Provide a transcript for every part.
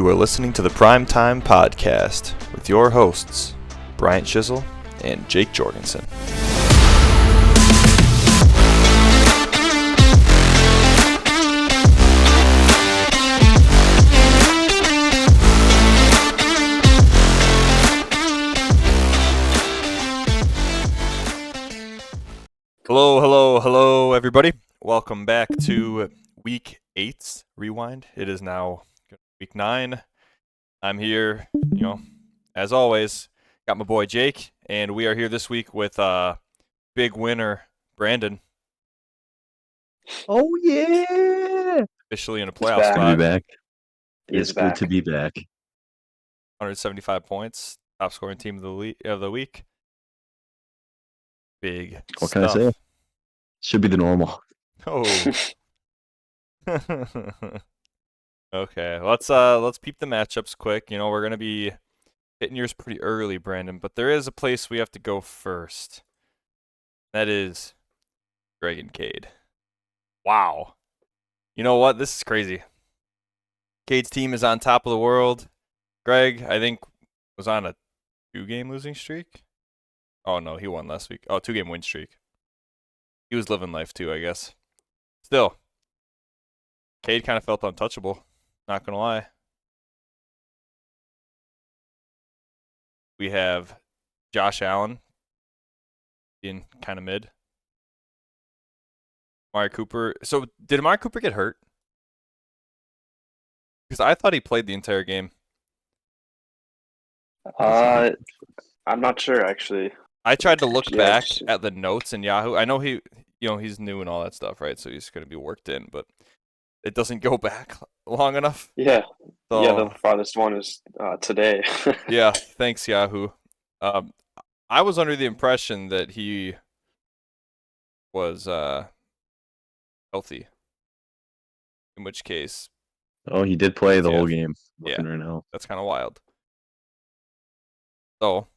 You are listening to the Primetime Podcast with your hosts, Bryant Chisel and Jake Jorgensen. Hello, everybody. Welcome back to Week 8's Rewind. It is now Week 9. I'm here, as always, got my boy Jake, and we are here this week with big winner Brandon. Oh yeah! Officially in a playoff spot. Back. It's good to be back. 175 points, top scoring team of the week. Big What stuff. can I say? Should be the normal. Oh. Okay, let's peep the matchups quick. We're gonna be hitting yours pretty early, Brandon, but there is a place we have to go first. That is Greg and Cade. Wow. You know what? This is crazy. Cade's team is on top of the world. Greg, I think, was on a 2-game losing streak. Oh no, he won last week. Oh, 2-game win streak. He was living life too, I guess. Still, Cade kind of felt untouchable. Not gonna lie. We have Josh Allen being kind of mid. Amari Cooper. So, did Amari Cooper get hurt? Because I thought he played the entire game. I'm not sure actually. I tried to look back at the notes in Yahoo. I know he's new and all that stuff, right? So he's going to be worked in, but it doesn't go back long enough. Yeah. So, yeah, the farthest one is today. Yeah, thanks Yahoo. I was under the impression that he was healthy. In which case, he did play the whole game. Yeah, right now. That's kind of wild. So,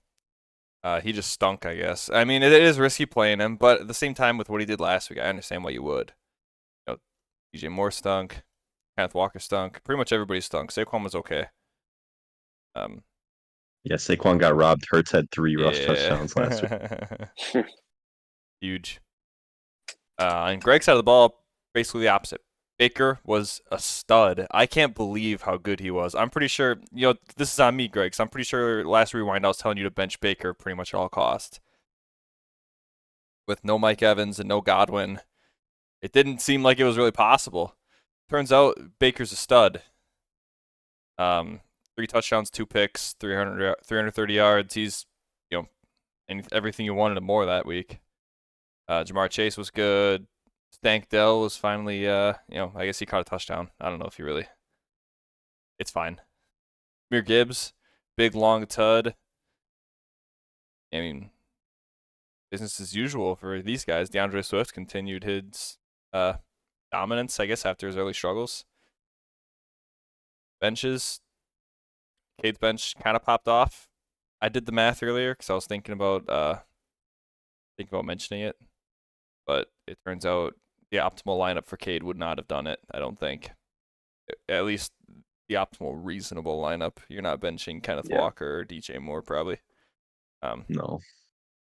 he just stunk, I guess. I mean, it is risky playing him, but at the same time, with what he did last week, I understand why you would. DJ Moore stunk. Kenneth Walker stunk. Pretty much everybody stunk. Saquon was okay. Yeah, Saquon got robbed. Hurts had 3 rush touchdowns last week. Huge. And Greg's side of the ball, basically the opposite. Baker was a stud. I can't believe how good he was. I'm pretty sure, this is on me, Greg, so I'm pretty sure last rewind I was telling you to bench Baker pretty much at all cost. With no Mike Evans and no Godwin, it didn't seem like it was really possible. Turns out Baker's a stud. 3 touchdowns, 2 picks, 330 yards. He's, everything you wanted and more that week. Jamar Chase was good. Stank Dell was finally, I guess he caught a touchdown. I don't know if he really. It's fine. Jahmyr Gibbs, big long tud. I mean, business as usual for these guys. DeAndre Swift continued his dominance, I guess, after his early struggles. Benches. Cade's bench kind of popped off. I did the math earlier because I was thinking about mentioning it, but it turns out the optimal lineup for Cade would not have done it. I don't think. At least the optimal reasonable lineup. You're not benching Kenneth Walker or DJ Moore probably. No.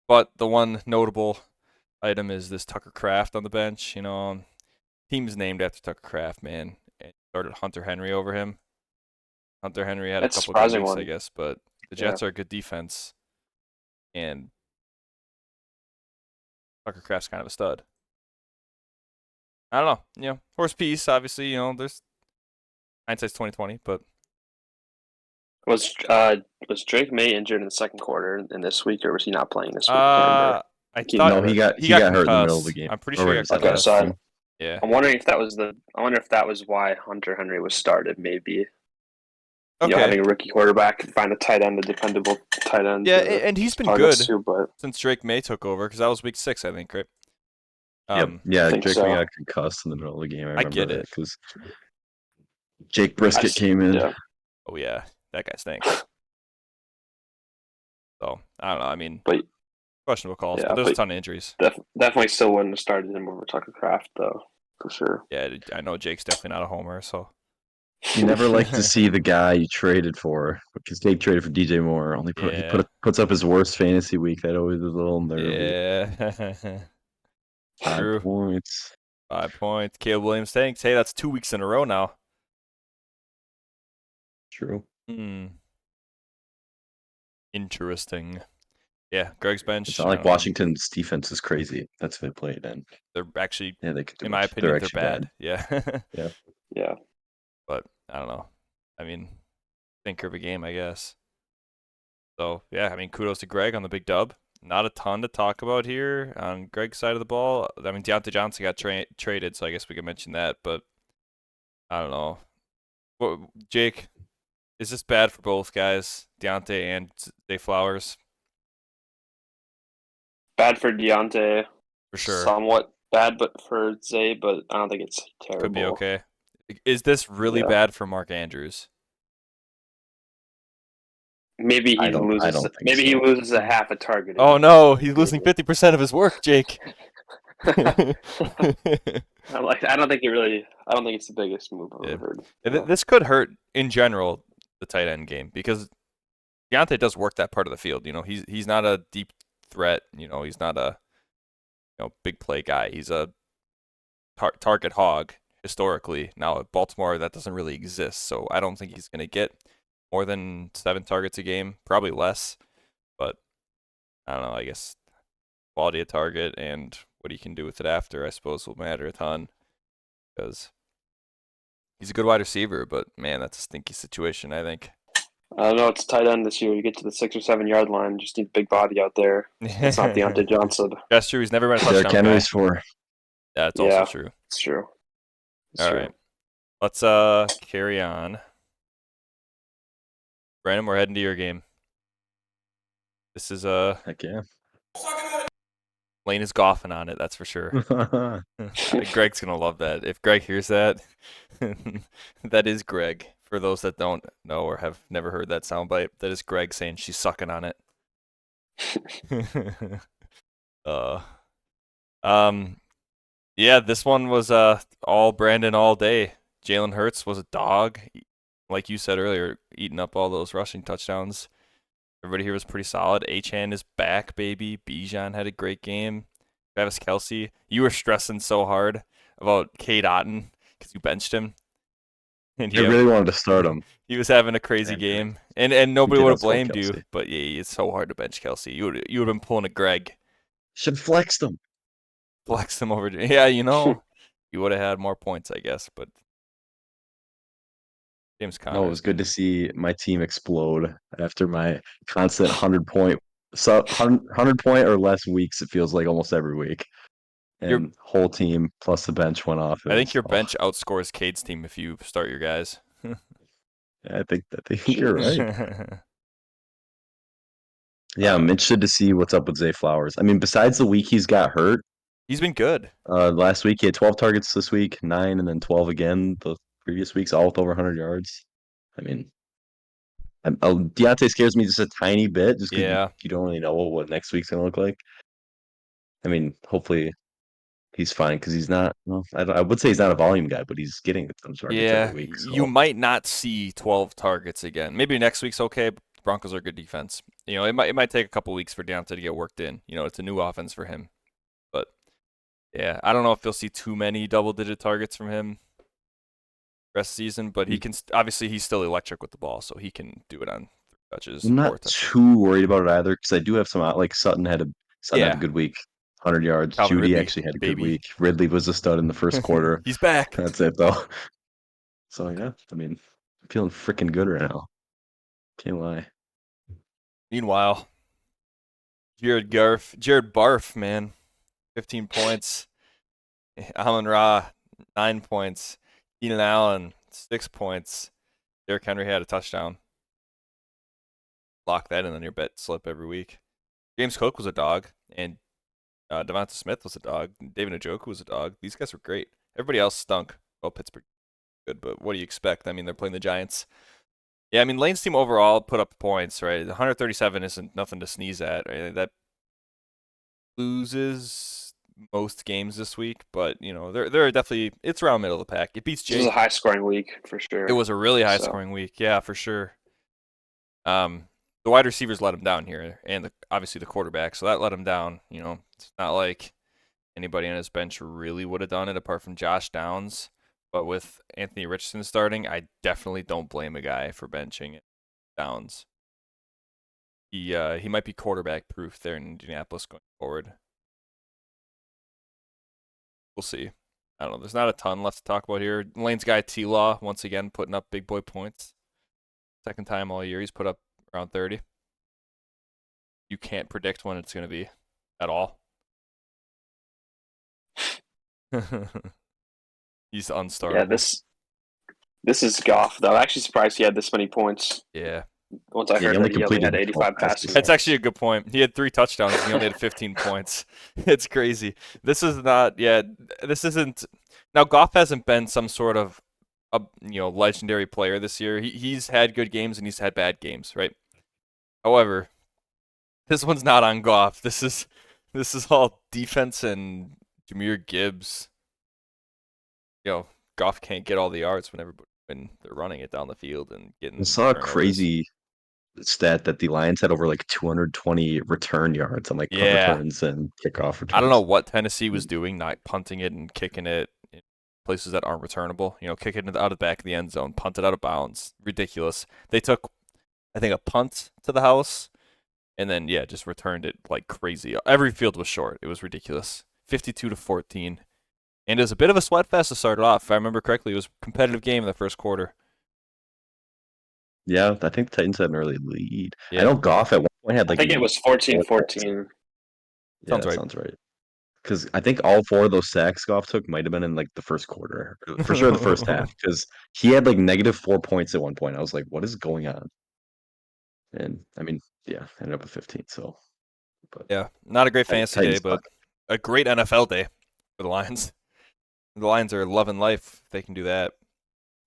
But the one notable item is this Tucker Kraft on the bench. Team's named after Tucker Kraft, man. And started Hunter Henry over him. Hunter Henry had a couple of good weeks, I guess, but the Jets are a good defense, and Tucker Kraft's kind of a stud. I don't know, horse piece, obviously, there's hindsight's 20/20, but was Drake May injured in the second quarter in this week, or was he not playing this week? I thought he got hurt in the middle of the game. I'm pretty sure he got concussed. concussed. Yeah. I'm wondering if that was why Hunter Henry was started, maybe. Okay. Having a rookie quarterback, find a tight end, a dependable tight end. Yeah, and he's been good too, since Drake May took over, because that was week 6, I think, right? Yeah, Drake May got concussed in the middle of the game. I get it. Because Jake Brisket came in. Yeah. Oh, yeah. That guy stinks. So, I don't know. I mean, questionable calls, but there's a ton of injuries. Definitely still wouldn't have started him over Tucker Kraft, though, for sure. Yeah, I know Jake's definitely not a homer, so You never like to see the guy you traded for, because Jake traded for DJ Moore. Only Yeah. puts up his worst fantasy week. That always is a little nervy. Yeah. 5 True. points. 5 points. Caleb Williams, thanks. Hey, that's 2 weeks in a row now. True. Interesting. Yeah, Greg's bench. It's not I like don't know. Washington's defense is crazy. That's who they played in. They're actually, Yeah, they could do in my much. opinion, they're actually bad. Yeah. Yeah. Yeah. But I don't know. I mean, thinker of a game, I guess. So yeah, I mean, kudos to Greg on the big dub. Not a ton to talk about here on Greg's side of the ball. I mean, Deontay Johnson got traded, so I guess we could mention that. But I don't know. Well, Jake, is this bad for both guys, Deontay and Zay Flowers? Bad for Deontay. For sure. Somewhat bad, but for Zay, but I don't think it's terrible. Could be okay. Is this really Yeah. bad for Mark Andrews? Maybe I he don't loses. think Maybe he so. loses a half a target. Oh no, he's losing 50% of his work, Jake. I don't think it's the biggest move I've ever heard. This could hurt in general the tight end game because Deontay does work that part of the field. You know, he's not a deep threat. You know, he's not a big play guy. He's a target hog historically. Now at Baltimore, that doesn't really exist, so I don't think he's going to get more than 7 targets a game, probably less. But I don't know. I guess quality of target and what he can do with it after, I suppose, will matter a ton because he's a good wide receiver. But man, that's a stinky situation, I think. I don't know. It's tight end this year. You get to the 6 or 7 yard line, just need a big body out there. It's not Deontay Johnson. That's true. He's never been a touchdown Derrick guy. Henry's for. That's also true. It's true. All right. Let's carry on. Brandon, we're heading to your game. This is Heck yeah. Lane is golfing on it, that's for sure. Greg's gonna love that. If Greg hears that, that is Greg. For those that don't know or have never heard that soundbite, that is Greg saying she's sucking on it. Yeah, this one was all Brandon all day. Jalen Hurts was a dog, like you said earlier, eating up all those rushing touchdowns. Everybody here was pretty solid. Achane is back, baby. Bijan had a great game. Travis Kelce, you were stressing so hard about Cade Otton because you benched him. And I really wanted to start him. He was having a crazy game, and nobody would have blamed you. Kelce. But yeah, it's so hard to bench Kelce. You would have been pulling a Greg. Should have flexed him. Flex him over. Yeah, you would have had more points, I guess. But James Conner. No, it was good to see my team explode after my constant 100-point or less weeks. It feels like almost every week. And whole team plus the bench went off. I think your bench outscores Cade's team if you start your guys. I think you're right. Yeah, I'm interested to see what's up with Zay Flowers. I mean, besides the week he's got hurt, he's been good. Last week he had 12 targets. This week 9, and then 12 again. The previous weeks all with over 100 yards. I mean, Deontay scares me just a tiny bit, just because you don't really know what next week's gonna look like. I mean, hopefully he's fine because he's not. Well, I would say he's not a volume guy, but he's getting some targets every week. So. You might not see 12 targets again. Maybe next week's okay. But Broncos are a good defense. It might take a couple weeks for Deontay to get worked in. It's a new offense for him. But yeah, I don't know if you'll see too many double-digit targets from him rest of the season. But he can obviously he's still electric with the ball, so he can do it on 3 touches. I'm not too worried about it either because I do have some like Sutton had a good week. 100 yards. Calvin Judy Ridley, actually had a good week. Ridley was a stud in the first quarter. He's back. That's it, though. So, yeah, I mean, I'm feeling freaking good right now. Can't lie. Meanwhile, Jared Barf, man, 15 points. Amon-Ra, 9 points. Keenan Allen, 6 points. Derrick Henry had a touchdown. Lock that in on your bet slip every week. James Cook was a dog, and Devonta Smith was a dog. David Njoku was a dog. These guys were great. Everybody else stunk. Well, Pittsburgh good, but what do you expect? I mean, they're playing the Giants. Yeah, I mean, Lane's team overall put up points, right? 137 isn't nothing to sneeze at. Right? That loses most games this week, but they're definitely it's around middle of the pack. It beats Jake. This was a high scoring week for sure. It was a really high scoring week, yeah, for sure. The wide receivers let him down here, and obviously the quarterback, so that let him down. It's not like anybody on his bench really would have done it apart from Josh Downs. But with Anthony Richardson starting, I definitely don't blame a guy for benching Downs. He might be quarterback proof there in Indianapolis going forward. We'll see. I don't know. There's not a ton left to talk about here. Lane's guy T-Law once again putting up big boy points. Second time all year he's put up around 30. You can't predict when it's going to be at all. He's unstartable. Yeah, this is Goff though. I'm actually surprised he had this many points. Yeah. Once I heard that he only had 85 passes. That's actually a good point. He had 3 touchdowns and he only had 15 points. It's crazy. This isn't. Now Goff hasn't been some sort of legendary player this year. He's had good games and he's had bad games, right? However, this one's not on Goff. This is all defense and Jahmyr Gibbs. Goff can't get all the yards when they're running it down the field and getting. I saw a crazy stat that the Lions had over like 220 return yards on like punt returns and kickoff returns. I don't know what Tennessee was doing, not punting it and kicking it in places that aren't returnable. Kicking it out of the back of the end zone, punt it out of bounds. Ridiculous. They took, I think, a punt to the house and then just returned it like crazy. Every field was short. It was ridiculous. 52-14. And it was a bit of a sweat fest to start it off. If I remember correctly, it was a competitive game in the first quarter. Yeah, I think the Titans had an early lead. Yeah. I know Goff at one point had like. I think it was 14-14. Yeah, sounds right. Because I think all 4 of those sacks Goff took might have been in like the first quarter, for sure the first half. Because he had like -4 points at one point. I was like, what is going on? And I mean, ended up with 15. So, but not a great fantasy day, but a great NFL day for the Lions. The Lions are loving life. They can do that.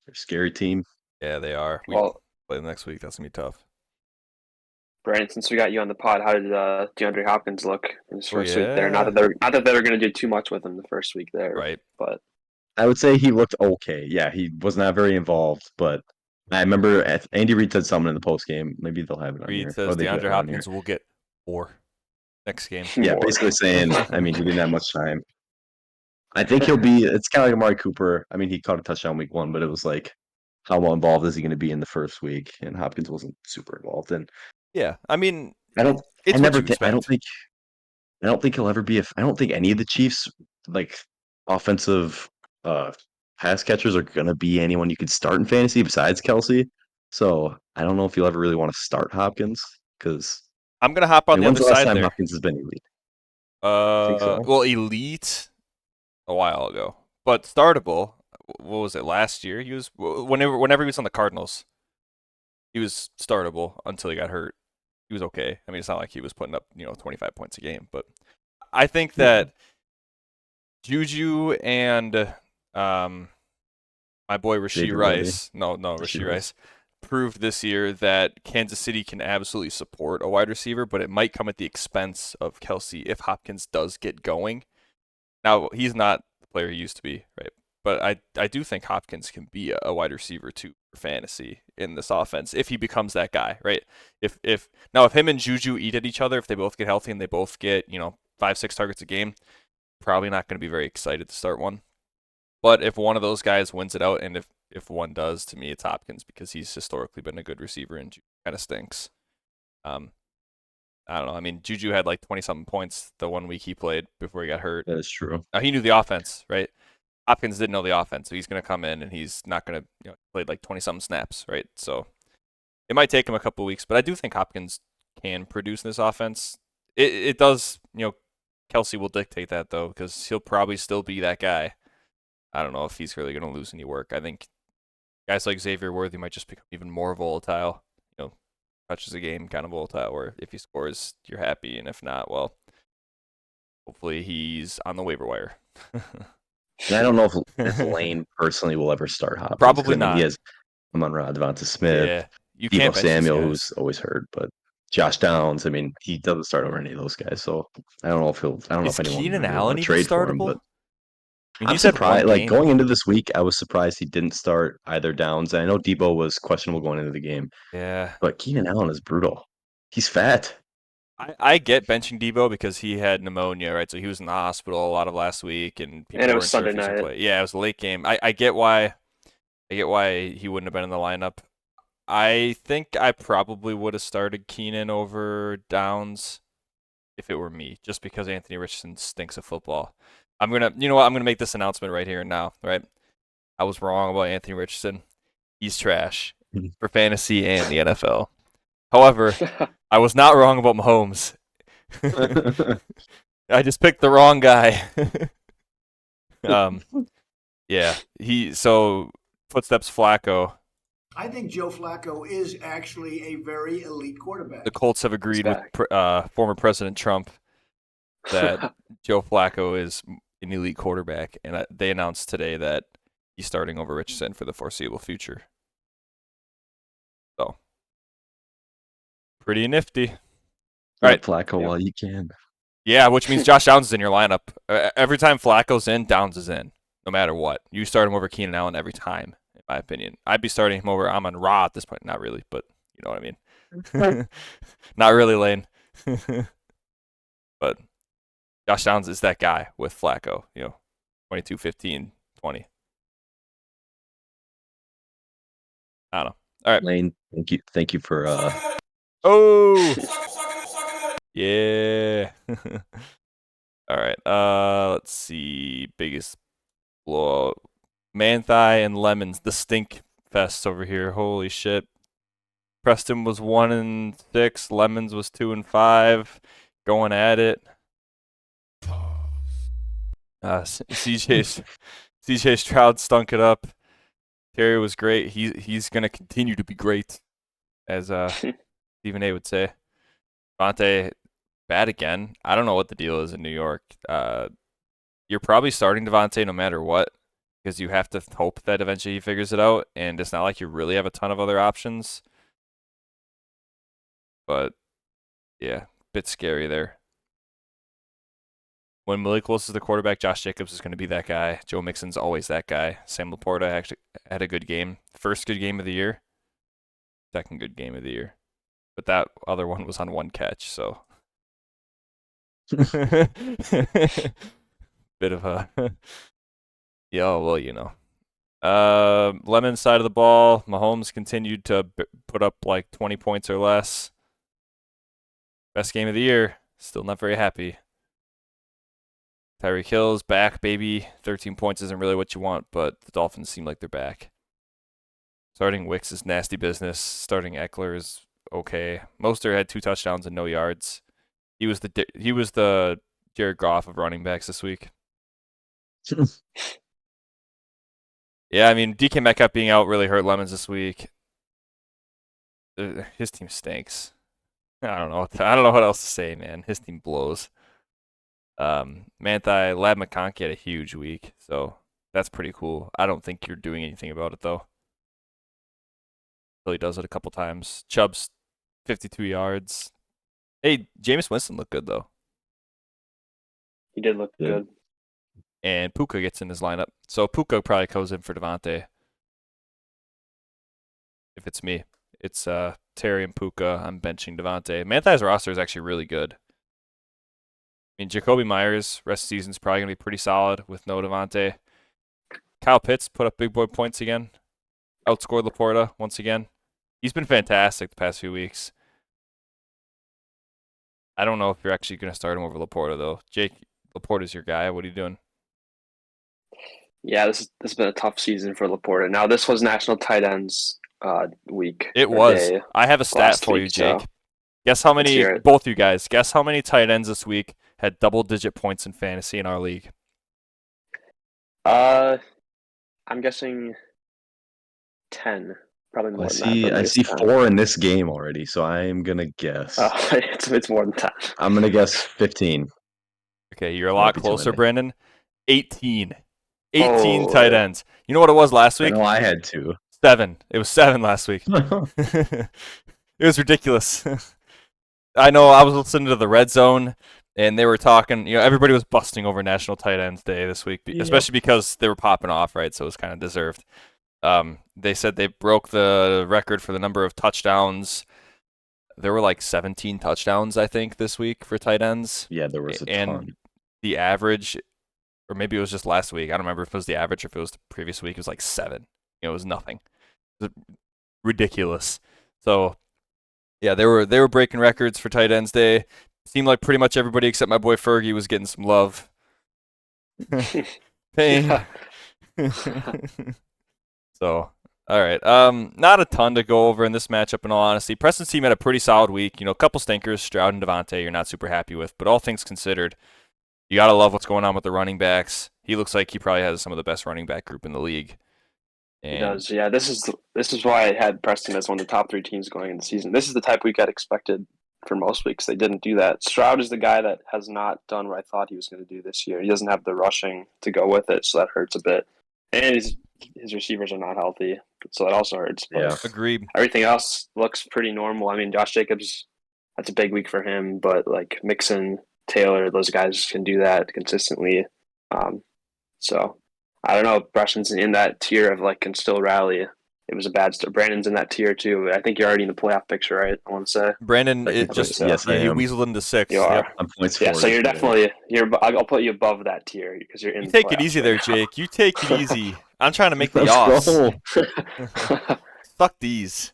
They're a scary team. Yeah, they are. We'll play them next week. That's going to be tough. Brandon, since we got you on the pod, how did DeAndre Hopkins look in his first week there? Not that they were going to do too much with him the first week there. Right. But I would say he looked okay. Yeah, he was not very involved, but I remember Andy Reid said something in the post game. Maybe they'll have it on here. Reid says DeAndre Hopkins will get 4 next game. Yeah, basically saying, I mean, he didn't have much time. I think he'll be. It's kind of like Amari Cooper. I mean, he caught a touchdown week 1, but it was like, how well involved is he going to be in the first week? And Hopkins wasn't super involved. And I mean, I don't think he'll ever be. I don't think any of the Chiefs like offensive pass catchers are going to be anyone you could start in fantasy besides Kelce. So I don't know if you'll ever really want to start Hopkins because I'm going to hop on the other side there. Hopkins has been elite. Well, elite a while ago, but startable. What was it last year? He was whenever he was on the Cardinals, he was startable until he got hurt. He was okay. I mean, it's not like he was putting up 25 points a game, but I think that Juju and my boy Rashee Rice, Rashee Rice, proved this year that Kansas City can absolutely support a wide receiver, but it might come at the expense of Kelce if Hopkins does get going. Now, he's not the player he used to be, right? But I do think Hopkins can be a wide receiver too for fantasy in this offense if he becomes that guy, right? If him and Juju eat at each other, if they both get healthy and they both get 5-6 targets a game, probably not going to be very excited to start one. But if one of those guys wins it out, and if one does, to me it's Hopkins because he's historically been a good receiver and Juju kind of stinks. I don't know. I mean, Juju had like 20-something points the 1 week he played before he got hurt. That is true. Now, he knew the offense, right? Hopkins didn't know the offense, so he's going to come in and he's not going to play like 20-something snaps, right? So it might take him a couple of weeks, but I do think Hopkins can produce in this offense. It does, Kelce will dictate that though, because he'll probably still be that guy. I don't know if he's really going to lose any work. I think guys like Xavier Worthy might just become even more volatile. Touches a game kind of volatile, where if he scores, you're happy, and if not, well, hopefully he's on the waiver wire. I don't know if Lane personally will ever start Hopkins. Probably not. He has Amon-Ra, Devonta Smith, yeah, you Deebo can't Samuel, who's always hurt, but Josh Downs. I mean, he doesn't start over any of those guys, so I don't know if anyone Keenan really Allen want to even trade for him. startable? But I mean, I'm he's had one surprised. Like game. going into this week, I was surprised he didn't start either Downs. I know Debo was questionable going into the game. Yeah. But Keenan Allen is brutal. He's fat. I get benching Debo because he had pneumonia, right? So he was in the hospital a lot of last week, and people it weren't was sure Sunday if he should night. play. Yeah, it was a late game. I get why. I get why he wouldn't have been in the lineup. I think I probably would have started Keenan over Downs if it were me, just because Anthony Richardson stinks of football. You know what? I'm gonna make this announcement right here and now, right? I was wrong about Anthony Richardson. He's trash for fantasy and the NFL. However, I was not wrong about Mahomes. I just picked the wrong guy. Yeah. Footsteps Flacco. I think Joe Flacco is actually a very elite quarterback. The Colts have agreed with former President Trump that Joe Flacco is an elite quarterback, and they announced today that he's starting over Richardson for the foreseeable future. So, pretty nifty. All right, Flacco while you can. Yeah, which means Josh Downs is in your lineup. Every time Flacco's in, Downs is in, no matter what. You start him over Keenan Allen every time, in my opinion. I'd be starting him over Amon-Ra at this point. Not really, but you know what I mean. Not really, Lane. But Josh Downs is that guy with Flacco, 22, 15, 20. I don't know. All right. Lane, thank you for Oh! Yeah. All right. Let's see. Biggest blowout. Manthai and Lemons, the stink fest over here. Holy shit. Preston was 1-6. Lemons was 2-5. Going at it. CJ Stroud stunk it up. Terry was great. He's gonna continue to be great, as Stephen A would say. Devontae bad again. I don't know what the deal is in New York. You're probably starting Devontae no matter what, because you have to hope that eventually he figures it out, and it's not like you really have a ton of other options. But yeah, bit scary there. When Malik Willis is the quarterback, Josh Jacobs is going to be that guy. Joe Mixon's always that guy. Sam Laporta actually had a good game. First good game of the year. Second good game of the year. But that other one was on one catch, so. Bit of a. Yeah, well, Lemon side of the ball, Mahomes continued to put up like 20 points or less. Best game of the year. Still not very happy. Tyreek Hill's back, baby. 13 points isn't really what you want, but the Dolphins seem like they're back. Starting Wicks is nasty business. Starting Eckler is okay. Mostert had 2 touchdowns and no yards. He was the Jared Goff of running backs this week. Yeah, I mean, DK Metcalf being out really hurt Lemons this week. His team stinks. I don't know what else to say, man. His team blows. Manthai, Lab McConkey had a huge week, so that's pretty cool. I don't think you're doing anything about it, though. He does it a couple times. Chubb's 52 yards. Hey, Jameis Winston looked good, though. He did look good. And Puka gets in his lineup. So Puka probably goes in for Devontae. If it's me. It's Terry and Puka. I'm benching Devontae. Manthai's roster is actually really good. I mean, Jacoby Myers, rest of the season, is probably going to be pretty solid with no Devontae. Kyle Pitts put up big boy points again. Outscored Laporta once again. He's been fantastic the past few weeks. I don't know if you're actually going to start him over Laporta, though. Jake, Laporta's your guy. What are you doing? Yeah, this has been a tough season for Laporta. Now, this was National Tight Ends week. It was. I have a stat for you, Jake. So guess how many, both you guys, guess how many tight ends this week had double-digit points in fantasy in our league? I'm guessing 10. Probably more than that. I see 4 in this game already, so I'm going to guess. It's more than 10. I'm going to guess 15. Okay, you're a lot closer, Brandon. 18. 18 tight ends. You know what it was last week? No, I had 2. 7. It was 7 last week. It was ridiculous. I know I was listening to the Red Zone, and they were talking. Everybody was busting over National Tight Ends Day this week, especially because they were popping off, right? So it was kind of deserved. They said they broke the record for the number of touchdowns. There were like 17 touchdowns, I think, this week for tight ends. Yeah, there was a ton. The average, or maybe it was just last week. I don't remember if it was the average or if it was the previous week. It was like 7. It was nothing. It was ridiculous. So, yeah, they were breaking records for tight ends day. Seemed like pretty much everybody except my boy Fergie was getting some love. Pain. So, all right. Not a ton to go over in this matchup, in all honesty. Preston's team had a pretty solid week. A couple stinkers, Stroud and Devontae, you're not super happy with. But all things considered, you got to love what's going on with the running backs. He looks like he probably has some of the best running back group in the league. He does, yeah. This is why I had Preston as one of the top 3 teams going into the season. This is the type week I'd expected for most weeks. They didn't do that. Stroud is the guy that has not done what I thought he was going to do this year. He doesn't have the rushing to go with it, so that hurts a bit. And his receivers are not healthy, so that also hurts. But Yeah, agreed. Everything else looks pretty normal. I mean, Josh Jacobs, that's a big week for him, but like Mixon, Taylor, those guys can do that consistently. So I don't know. Preston's in that tier of like can still rally. It was a bad start. Brandon's in that tier too. I think you're already in the playoff picture, right? I want to say. Brandon, he weaseled into 6. You are. I'm points Yeah, for so it. you're definitely I'll put you above that tier because you're in. You take it playoffs easy right there, now. Jake. You take it easy. I'm trying to make the Let's offs. go. Fuck these.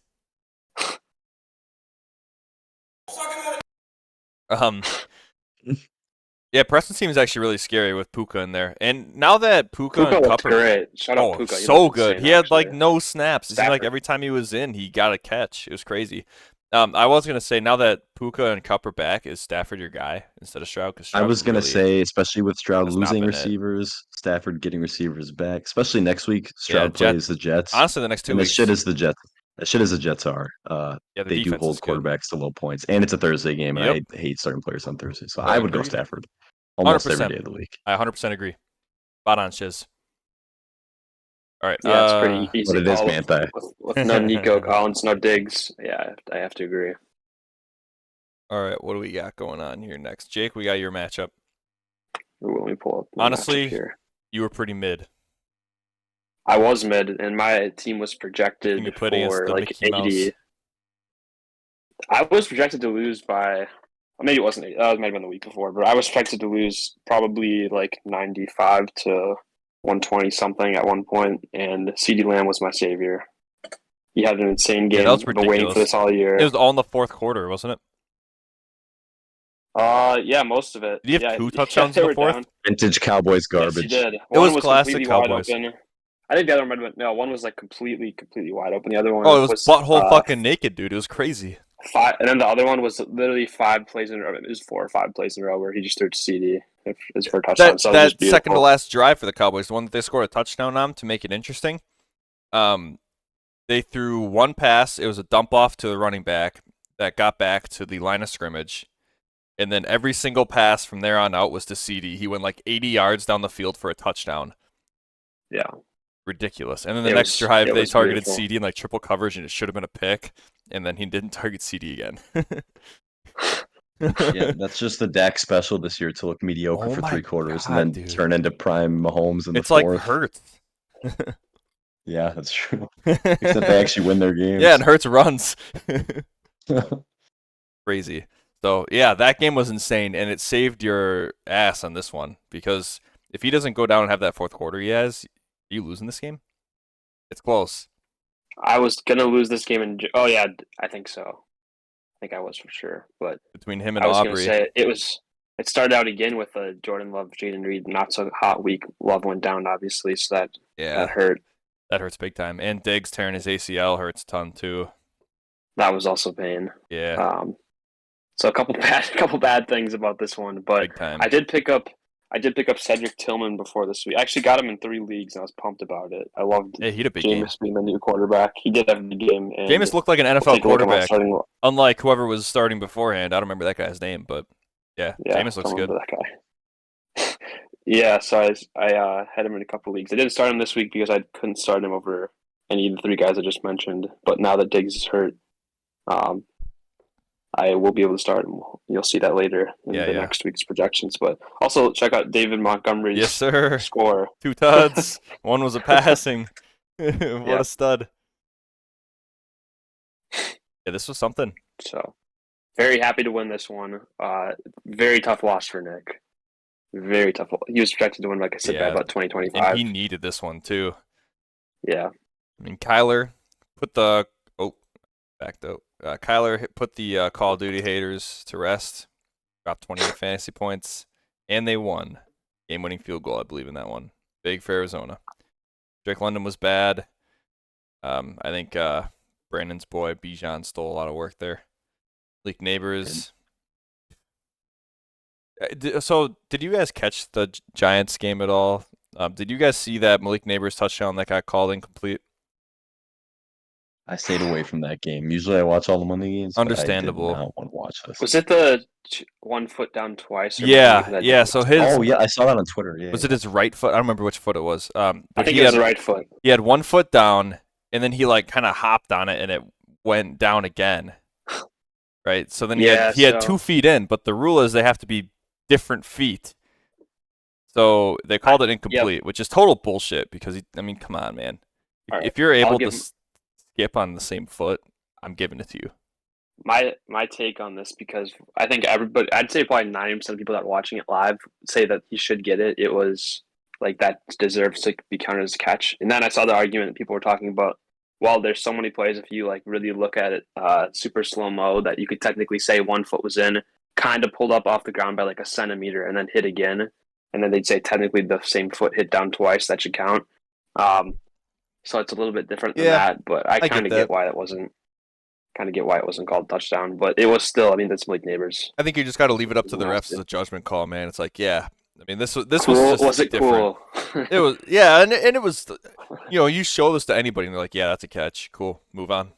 Yeah, Preston's team is actually really scary with Puka in there. And now that Puka and looked Kupp great. Shout out Puka. He so looked good. insane, He had like actually. no snaps. It seemed like Stafford. every time he was in, he got a catch. It was crazy. I was gonna say now that Puka and Kupp are back, is Stafford your guy instead of Stroud? I was gonna say, especially with Stroud has not losing been it. receivers, Stafford getting receivers back, especially next week. Stroud plays the Jets. Honestly, the next 2 and weeks. as shit as the Jets, are, the they do defense hold is good. quarterbacks to low points, and it's a Thursday game, and Yep. I hate starting players on Thursday, so I I would go agree. Stafford almost every 100%. day of the week. I 100% agree. Spot on, Shiz. All right. Yeah, it's pretty easy. But it is call Mantha. with no Nico Collins, no Diggs. Yeah, I have to agree. All right, what do we got going on here next? Jake, we got your matchup. Let me pull up. My Honestly, matchup here. You were pretty mid. I was mid, and my team was projected You put against for the like Mickey 80. Mouse. I was projected to lose by, maybe it wasn't 80. That might have been the week before, but I was projected to lose probably like 95 to 120 something at one point, and CeeDee Lamb was my savior. He had an insane game. Yeah, that was I've been waiting for ridiculous. this all year. It was all in the fourth quarter, wasn't it? Yeah, most of it. Did you have yeah, 2 touchdowns in the fourth? Down. Vintage Cowboys garbage. Yes, he did. It One was classic completely Cowboys. wide open. I think the other one might have been, no, one was like completely wide open. The other one Oh, it was butthole fucking naked, dude. It was crazy. 5, and then the other one was literally 5 plays in a row. It was 4 or 5 plays in a row where he just threw to CD for a touchdown. So That second to last drive for the Cowboys, the one that they scored a touchdown on to make it interesting. They threw one pass. It was a dump off to the running back that got back to the line of scrimmage. And then every single pass from there on out was to CD. He went like 80 yards down the field for a touchdown. Yeah. Ridiculous. And then the next drive, they targeted beautiful. CD in like triple coverage, and it should have been a pick. And then he didn't target CD again. Yeah, that's just the Dak special this year to look mediocre for 3 quarters and then turn into prime Mahomes in the fourth. It's like Hurts. Yeah, that's true. Except they actually win their games. Yeah, and Hurts runs. Crazy. So, yeah, that game was insane, and it saved your ass on this one. Because if he doesn't go down and have that fourth quarter he has, are you losing this game? It's close. I was going to lose this game. Oh, yeah, I think so. I think I was for sure. But between him and I was Aubrey. going to say, it started out again with a Jordan Love, Jaden Reed, not so hot week. Love went down, obviously, so that hurt. That hurts big time. And Diggs tearing his ACL hurts a ton, too. That was also pain. Yeah. So a couple bad things about this one, but big time. I did pick up Cedric Tillman before this week. I actually got him in 3 leagues, and I was pumped about it. I loved he had a big game. Jameis being the new quarterback. He did have a big game. And Jameis looked like an NFL quarterback, unlike whoever was starting beforehand. I don't remember that guy's name, but yeah Jameis looks good. That guy. Yeah, so I had him in a couple leagues. I didn't start him this week because I couldn't start him over any of the 3 guys I just mentioned. But now that Diggs is hurt, I I will be able to start, and you'll see that later in the next week's projections. But also check out David Montgomery's yes, sir. score. 2 tuds. One was a passing. What a stud. Yeah, this was something. So, very happy to win this one. Very tough loss for Nick. Very tough. He was projected to win, like I said, by about 2025. And he needed this one, too. Yeah. I mean, Kyler put the Kyler put the Call of Duty haters to rest. Dropped 28 fantasy points, and they won. Game-winning field goal, I believe, in that one. Big for Arizona. Drake London was bad. I think Brandon's boy Bijan stole a lot of work there. Malik Neighbors. So, did you guys catch the Giants game at all? Did you guys see that Malik Neighbors touchdown that got called incomplete? I stayed away from that game. Usually I watch all the Monday games. Understandable. I did not want to watch this. Was it the 1 foot down twice? Yeah. So his. Oh yeah, I saw that on Twitter. Yeah. Was it his right foot? I don't remember which foot it was. I think it was the right foot. He had 1 foot down, and then he like kind of hopped on it, and it went down again. Right. So then he had 2 feet in, but the rule is they have to be different feet. So they called it incomplete, which is total bullshit because come on, man. If you're able to skip on the same foot, I'm giving it to you. My take on this, because I think everybody, I'd say probably 90% of people that are watching it live say that he should get it. It was like that deserves to be counted as a catch. And then I saw the argument that people were talking about, well, there's so many plays, if you like really look at it super slow-mo, that you could technically say 1 foot was in, kind of pulled up off the ground by like a centimeter and then hit again. And then they'd say technically the same foot hit down twice, that should count. So it's a little bit different than that, but I kind of get why it wasn't called touchdown. But it was still, that's Malik Neighbors. I think you just got to leave it up to the refs as a judgment call, man. It's like, this cool. was Was it different. Cool? It was, and it was, you show this to anybody and they're like, yeah, that's a catch. Cool, move on.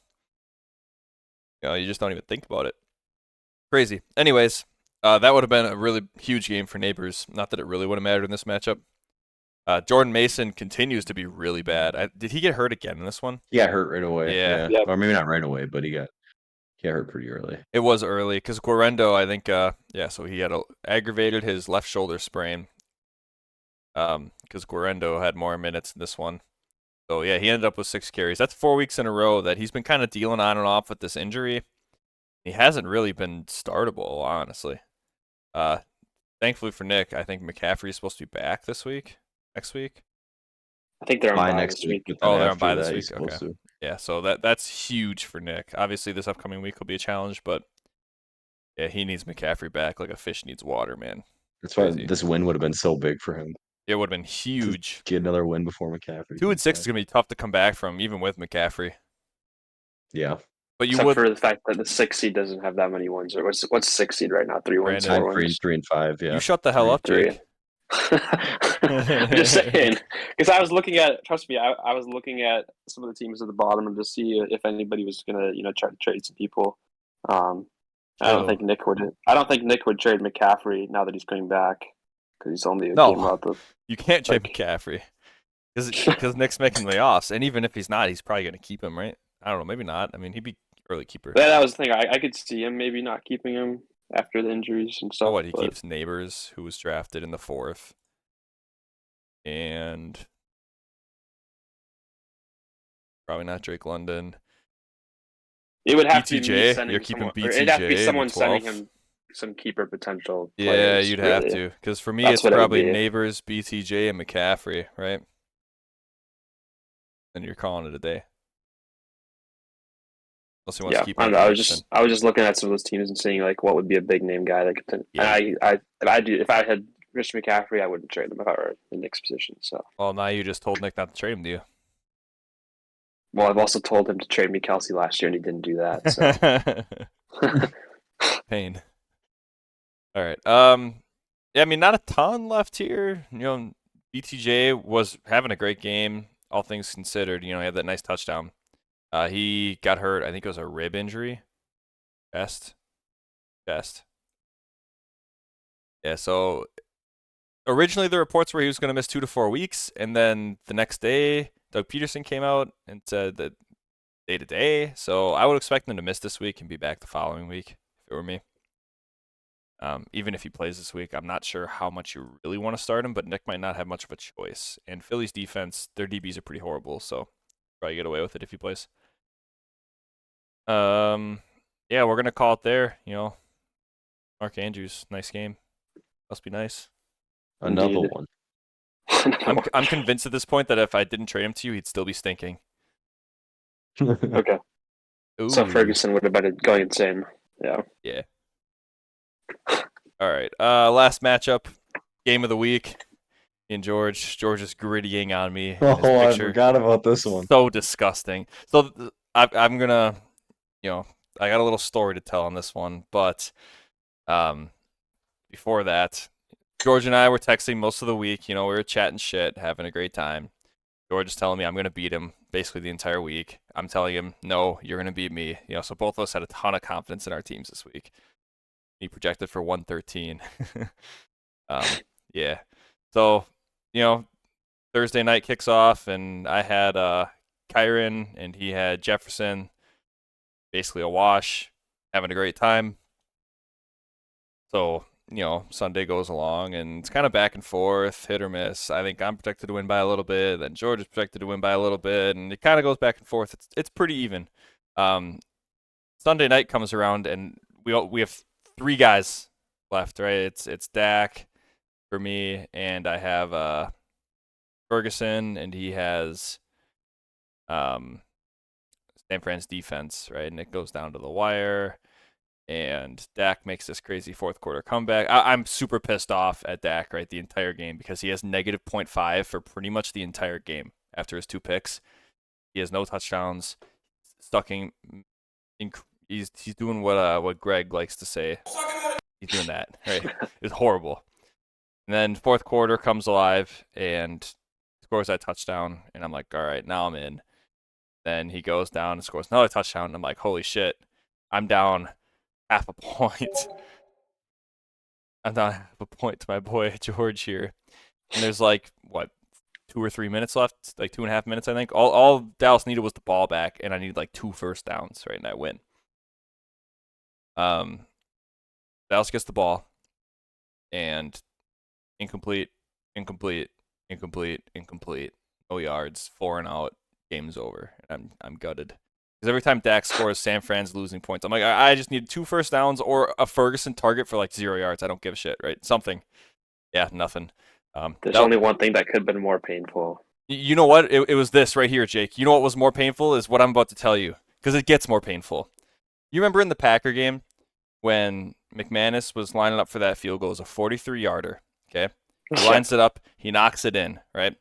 You just don't even think about it. Crazy. Anyways, that would have been a really huge game for Neighbors. Not that it really would have mattered in this matchup. Jordan Mason continues to be really bad. Did he get hurt again in this one? He got hurt right away. Yeah. Or maybe not right away, but he got hurt pretty early. It was early because Guarendo, I think, so he had aggravated his left shoulder sprain. Because Guarendo had more minutes in this one. So, yeah, he ended up with 6 carries. That's 4 weeks in a row that he's been kind of dealing on and off with this injury. He hasn't really been startable, honestly. Thankfully for Nick, I think McCaffrey is supposed to be back next week. I think they're on bye next week. Oh, they're on bye this week. Okay. Yeah, so that's huge for Nick. Obviously, this upcoming week will be a challenge, but yeah, he needs McCaffrey back like a fish needs water, man. That's why this win would have been so big for him. It would have been huge. To get another win before McCaffrey. 2-6 is gonna be tough to come back from, even with McCaffrey. Yeah. But Except for the fact that the 6 seed doesn't have that many wins. Or what's 6 seed right now? 3 wins, 4 wins. 3 and 5. Yeah. You shut the hell up, Jake. I'm just saying, because I was looking at. Trust me, I was looking at some of the teams at the bottom and to see if anybody was gonna, try to trade some people. I don't think Nick would. I don't think Nick would trade McCaffrey now that he's coming back, because he's only a game out. You can't trade McCaffrey because Nick's making layoffs, and even if he's not, he's probably gonna keep him, right? I don't know, maybe not. He'd be early keeper. That was the thing. I could see him maybe not keeping him after the injuries and stuff. Oh, what, he keeps Neighbors, who was drafted in the 4th. And probably not Drake London. It would have BTJ, to be sending you're keeping BTJ. It'd have to be someone sending him some keeper potential. Yeah, players, you'd really. have to. Because for me, it's probably Neighbors, BTJ, and McCaffrey, right? And you're calling it a day. Unless he wants to keep I don't know. I was just looking at some of those teams and seeing like what would be a big name guy that could. Yeah. If I had Christian McCaffrey, I wouldn't trade him if I were in Nick's position. So. Well, now you just told Nick not to trade him, do you? Well, I've also told him to trade me Kelsey last year, and he didn't do that. So. Pain. All right. Not a ton left here. BTJ was having a great game, all things considered. He had that nice touchdown. He got hurt. I think it was a rib injury. Chest. Yeah, so originally the reports were he was going to miss 2 to 4 weeks, and then the next day, Doug Peterson came out and said that day to day. So I would expect him to miss this week and be back the following week it were me. Even if he plays this week, I'm not sure how much you really want to start him, but Nick might not have much of a choice. And Philly's defense, their DBs are pretty horrible, so probably get away with it if he plays. Yeah, we're gonna call it there. Mark Andrews, nice game. Must be nice. Another one. I'm convinced at this point that if I didn't trade him to you, he'd still be stinking. Okay. Ooh. So Ferguson would have been going insane. Yeah. Yeah. All right. Last matchup, game of the week. In George. George is grittying on me. Oh, I forgot about this one. So disgusting. So I'm gonna, I got a little story to tell on this one, but before that, George and I were texting most of the week. We were chatting shit, having a great time. George is telling me I'm gonna beat him basically the entire week. I'm telling him, no, you're gonna beat me. So both of us had a ton of confidence in our teams this week. He projected for 113. Yeah. So, Thursday night kicks off, and I had Kyron, and he had Jefferson. Basically a wash, having a great time. So, Sunday goes along, and it's kind of back and forth, hit or miss. I think I'm projected to win by a little bit, then George is projected to win by a little bit, and it kind of goes back and forth. It's pretty even. Sunday night comes around, and we have 3 guys left, right? It's Dak for me, and I have Ferguson, and he has San Fran's defense, right? And it goes down to the wire, and Dak makes this crazy fourth quarter comeback. I'm super pissed off at Dak, right, the entire game, because he has negative 0.5 for pretty much the entire game after his 2 picks. He has no touchdowns. He's doing what Greg likes to say. He's doing that, right? It's horrible. And then fourth quarter comes alive and scores that touchdown, and I'm like, all right, now I'm in. Then he goes down and scores another touchdown, and I'm like, holy shit, I'm down half a point. I'm down half a point to my boy George here. And there's 2 or 3 minutes left, 2.5 minutes, I think. All Dallas needed was the ball back, and I needed 2 first downs, right, and I win. Dallas gets the ball, and incomplete. No yards, 4 and out. Game's over. And I'm gutted. Because every time Dak scores, San Fran's losing points. I'm like, I just need 2 first downs or a Ferguson target for 0 yards. I don't give a shit, right? Something. Yeah, nothing. There's only one thing that could have been more painful. You know what? It was this right here, Jake. You know what was more painful is what I'm about to tell you. Because it gets more painful. You remember in the Packer game when McManus was lining up for that field goal? It was a 43-yarder, okay? He lines it up. He knocks it in, right?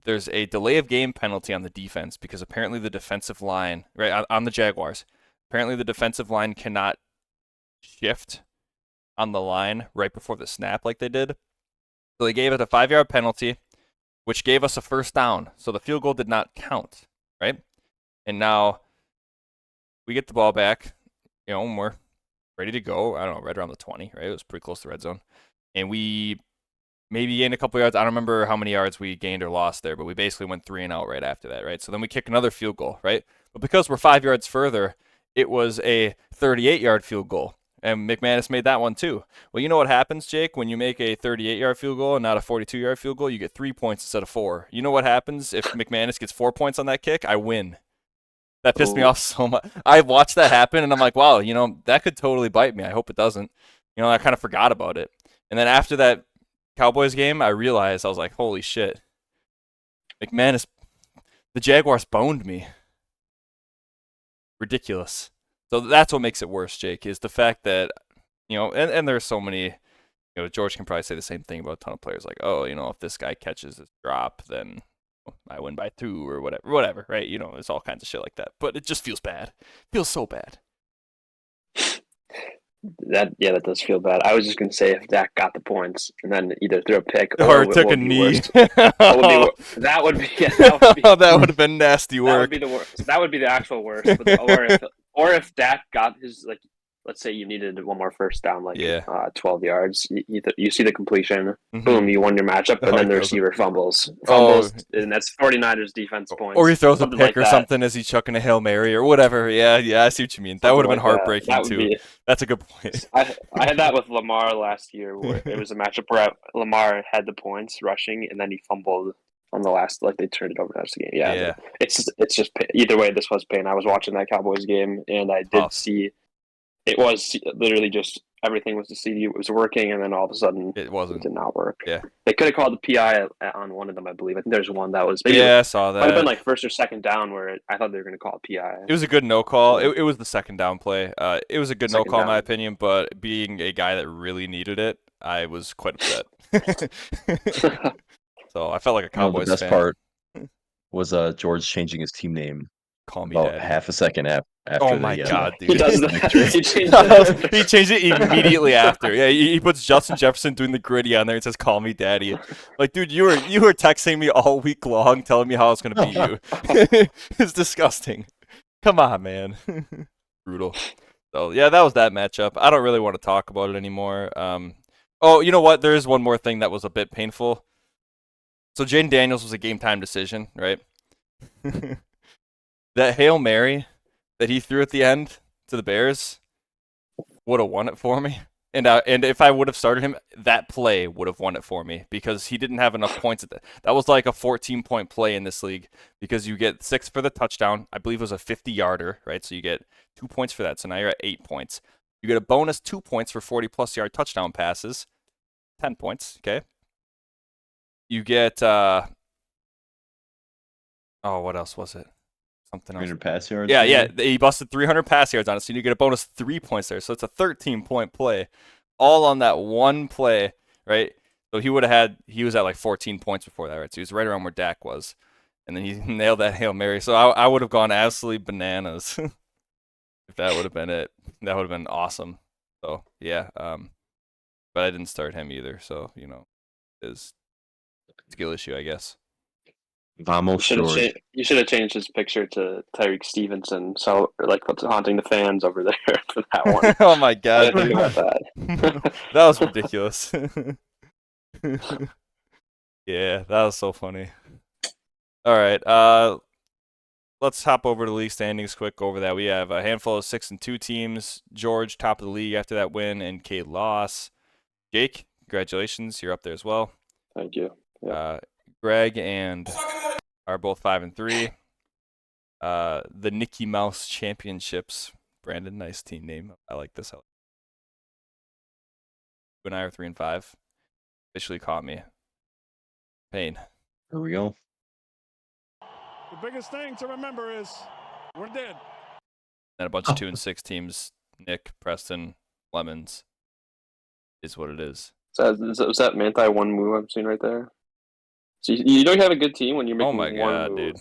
There's a delay of game penalty on the defense because apparently the defensive line, right, on the Jaguars, apparently the defensive line cannot shift on the line right before the snap like they did. So they gave it a 5-yard penalty, which gave us a first down. So the field goal did not count, right? And now we get the ball back, and we're ready to go. I don't know, right around the 20, right? It was pretty close to red zone. And we maybe gained a couple yards. I don't remember how many yards we gained or lost there, but we basically went 3 and out right after that, right? So then we kick another field goal, right? But because we're 5 yards further, it was a 38-yard field goal. And McManus made that one too. Well, you know what happens, Jake? When you make a 38-yard field goal and not a 42-yard field goal, you get 3 points instead of 4. You know what happens if McManus gets 4 points on that kick? I win. That pissed me off so much. I watched that happen, and I'm like, wow, that could totally bite me. I hope it doesn't. I kind of forgot about it. And then after that Cowboys game, I realized, I was like, holy shit. McManus, the Jaguars boned me. Ridiculous. So that's what makes it worse, Jake, is the fact that, and there's so many, George can probably say the same thing about a ton of players, like, oh, if this guy catches this drop, then I win by 2 or whatever, right? There's all kinds of shit like that. But it just feels bad. It feels so bad. That does feel bad. I was just gonna say if Dak got the points and then either threw a pick or took a knee, that would have been nasty work. That would be the worst. That would be the actual worst. Or if Dak got his let's say you needed one more first down, like Yeah. 12 yards. You see the completion, Mhm. boom, you won your matchup, and Oh, then he the throws it. receiver fumbles, Oh. and that's 49ers defense points. Or he throws a something pick like or that. something as he's chucking a Hail Mary or whatever. Yeah, I see what you mean. That would have been Something like heartbreaking that would too. be- That's a good point. I had that with Lamar last year, where it was a matchup where Lamar had the points rushing, and then he fumbled on the last, like they turned it over the game. Yeah. It's just either way. This was pain. I was watching that Cowboys game, and I did see it was literally just everything was to see it was working, and then all of a sudden It wasn't. It did not work. Yeah. They could have called the PI on one of them, I believe. I think there's one that was maybe Yeah, I saw that. Might have been like first or second down where I thought they were going to call a PI. It was a good no call. It was the second down play. It was a good no Second call in my down. opinion, but being a guy that really needed it, I was quite upset. So I felt like a Cowboys the best fan. part was George changing his team name Call me about daddy. half a second after. Oh my god, dude! He does that. He changed it immediately after. Yeah, he puts Justin Jefferson doing the gritty on there and says, "Call me daddy." Like, dude, you were texting me all week long, telling me how it's gonna be you. It's disgusting. Come on, man. Brutal. So yeah, that was that matchup. I don't really want to talk about it anymore. Oh, you know what? There is one more thing that was a bit painful. So Jaden Daniels was a game time decision, right? That Hail Mary that he threw at the end to the Bears would have won it for me. And if I would have started him, that play would have won it for me because he didn't have enough points. That was like a 14-point play in this league because you get 6 for the touchdown. I believe it was a 50-yarder, right? So you get 2 points for that. So now you're at 8 points. You get a bonus 2 points for 40-plus yard touchdown passes. 10 points, okay? You get, what else was it? Something else. 300 pass yards. Yeah. He busted 300 pass yards on it, so you get a bonus 3 points there. So it's a 13-point play, all on that one play, right? So he was at like 14 points before that, right? So he was right around where Dak was, and then he nailed that Hail Mary. So I would have gone absolutely bananas if that would have been it. That would have been awesome. So yeah, but I didn't start him either. So it's a skill issue, I guess. Vamos, George. You should have changed his picture to Tyreek Stevenson, so like what's haunting the fans over there for that one. Oh my god! I didn't think about that. That was ridiculous. Yeah, that was so funny. All right, let's hop over to league standings quick. Go over that. We have a handful of 6-2 teams. George, top of the league after that win, and Cade loss. Jake, congratulations, you're up there as well. Thank you. Yeah. Greg and are both 5-3. The Mickey Mouse Championships. Brandon, nice team name. I like this. You and I are 3-5. Officially caught me. Pain. Here we go. The biggest thing to remember is we're dead. And a bunch of 2-6 teams. Nick, Preston, Lemons. Is what it is. Was that Manti one move I'm seeing right there? So you don't have a good team when you're making one move. Dude.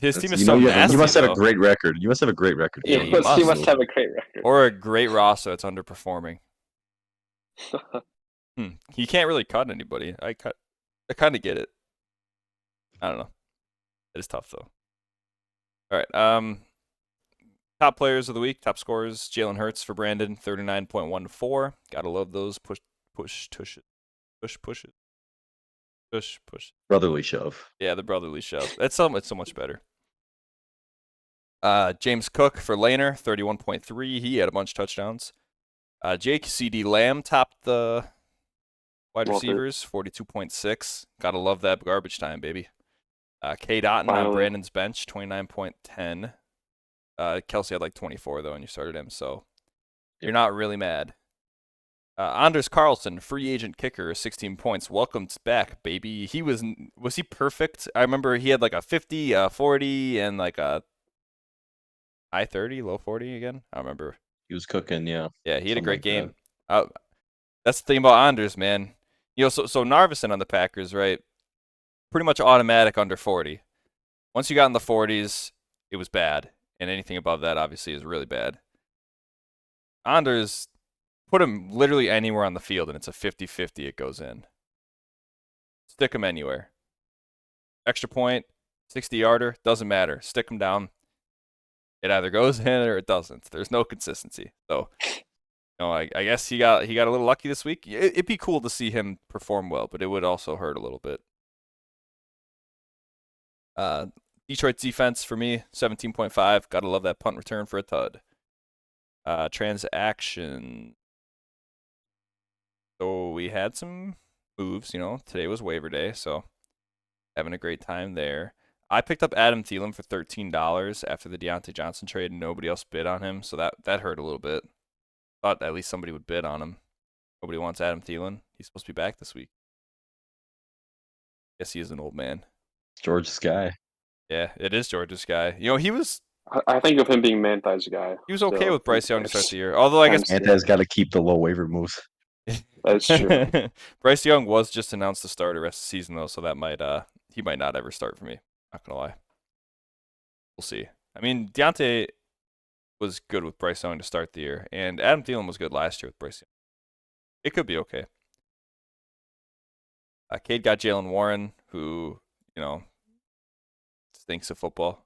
His team is so you nasty. You must have though. a great record. You must have a great record. Yeah, he must have a great record. Or a great roster that's underperforming. He can't really cut anybody. I kind of get it. I don't know. It is tough though. All right. Top players of the week, top scorers. Jalen Hurts for Brandon, 39.14. Gotta love those push. Brotherly shove. Yeah, the brotherly shove. It's so much better. James Cook for Laner, 31.3. He had a bunch of touchdowns. Jake, CD Lamb topped the wide receivers, 42.6. Gotta love that garbage time, baby. K. Dotton on Brandon's bench, 29.10. Kelsey had like 24 though, and you started him, so you're not really mad. Anders Carlson, free agent kicker, 16 points. Welcome back, baby. Was he perfect? I remember he had like a 50, 40, and like a high 30, low 40 again. I don't remember. He was cooking, yeah. Yeah, he had a great game. That's the thing about Anders, man. So Narvison on the Packers, right? Pretty much automatic under 40. Once you got in the 40s, it was bad, and anything above that obviously is really bad. Anders, put him literally anywhere on the field, and it's a 50-50. It goes in. Stick him anywhere. Extra point, 60-yarder, doesn't matter. Stick him down. It either goes in or it doesn't. There's no consistency. So, I guess he got a little lucky this week. It'd be cool to see him perform well, but it would also hurt a little bit. Detroit's defense for me, 17.5. Gotta love that punt return for a tud. Transaction. So we had some moves, Today was waiver day, so having a great time there. I picked up Adam Thielen for $13 after the Deontay Johnson trade, and nobody else bid on him, so that hurt a little bit. Thought at least somebody would bid on him. Nobody wants Adam Thielen. He's supposed to be back this week. Guess he is an old man. George's guy. Yeah, it is George's guy. He was. I think of him being Manthey's guy. He was okay with Bryce Young to start the year, although I guess Manthey's got to keep the low waiver moves. That's true. Bryce Young was just announced to start the rest of the season though, so that he might not ever start for me. Not gonna lie. We'll see. I mean, Deontay was good with Bryce Young to start the year, and Adam Thielen was good last year with Bryce Young. It could be okay. Cade got Jalen Warren, who, stinks of football.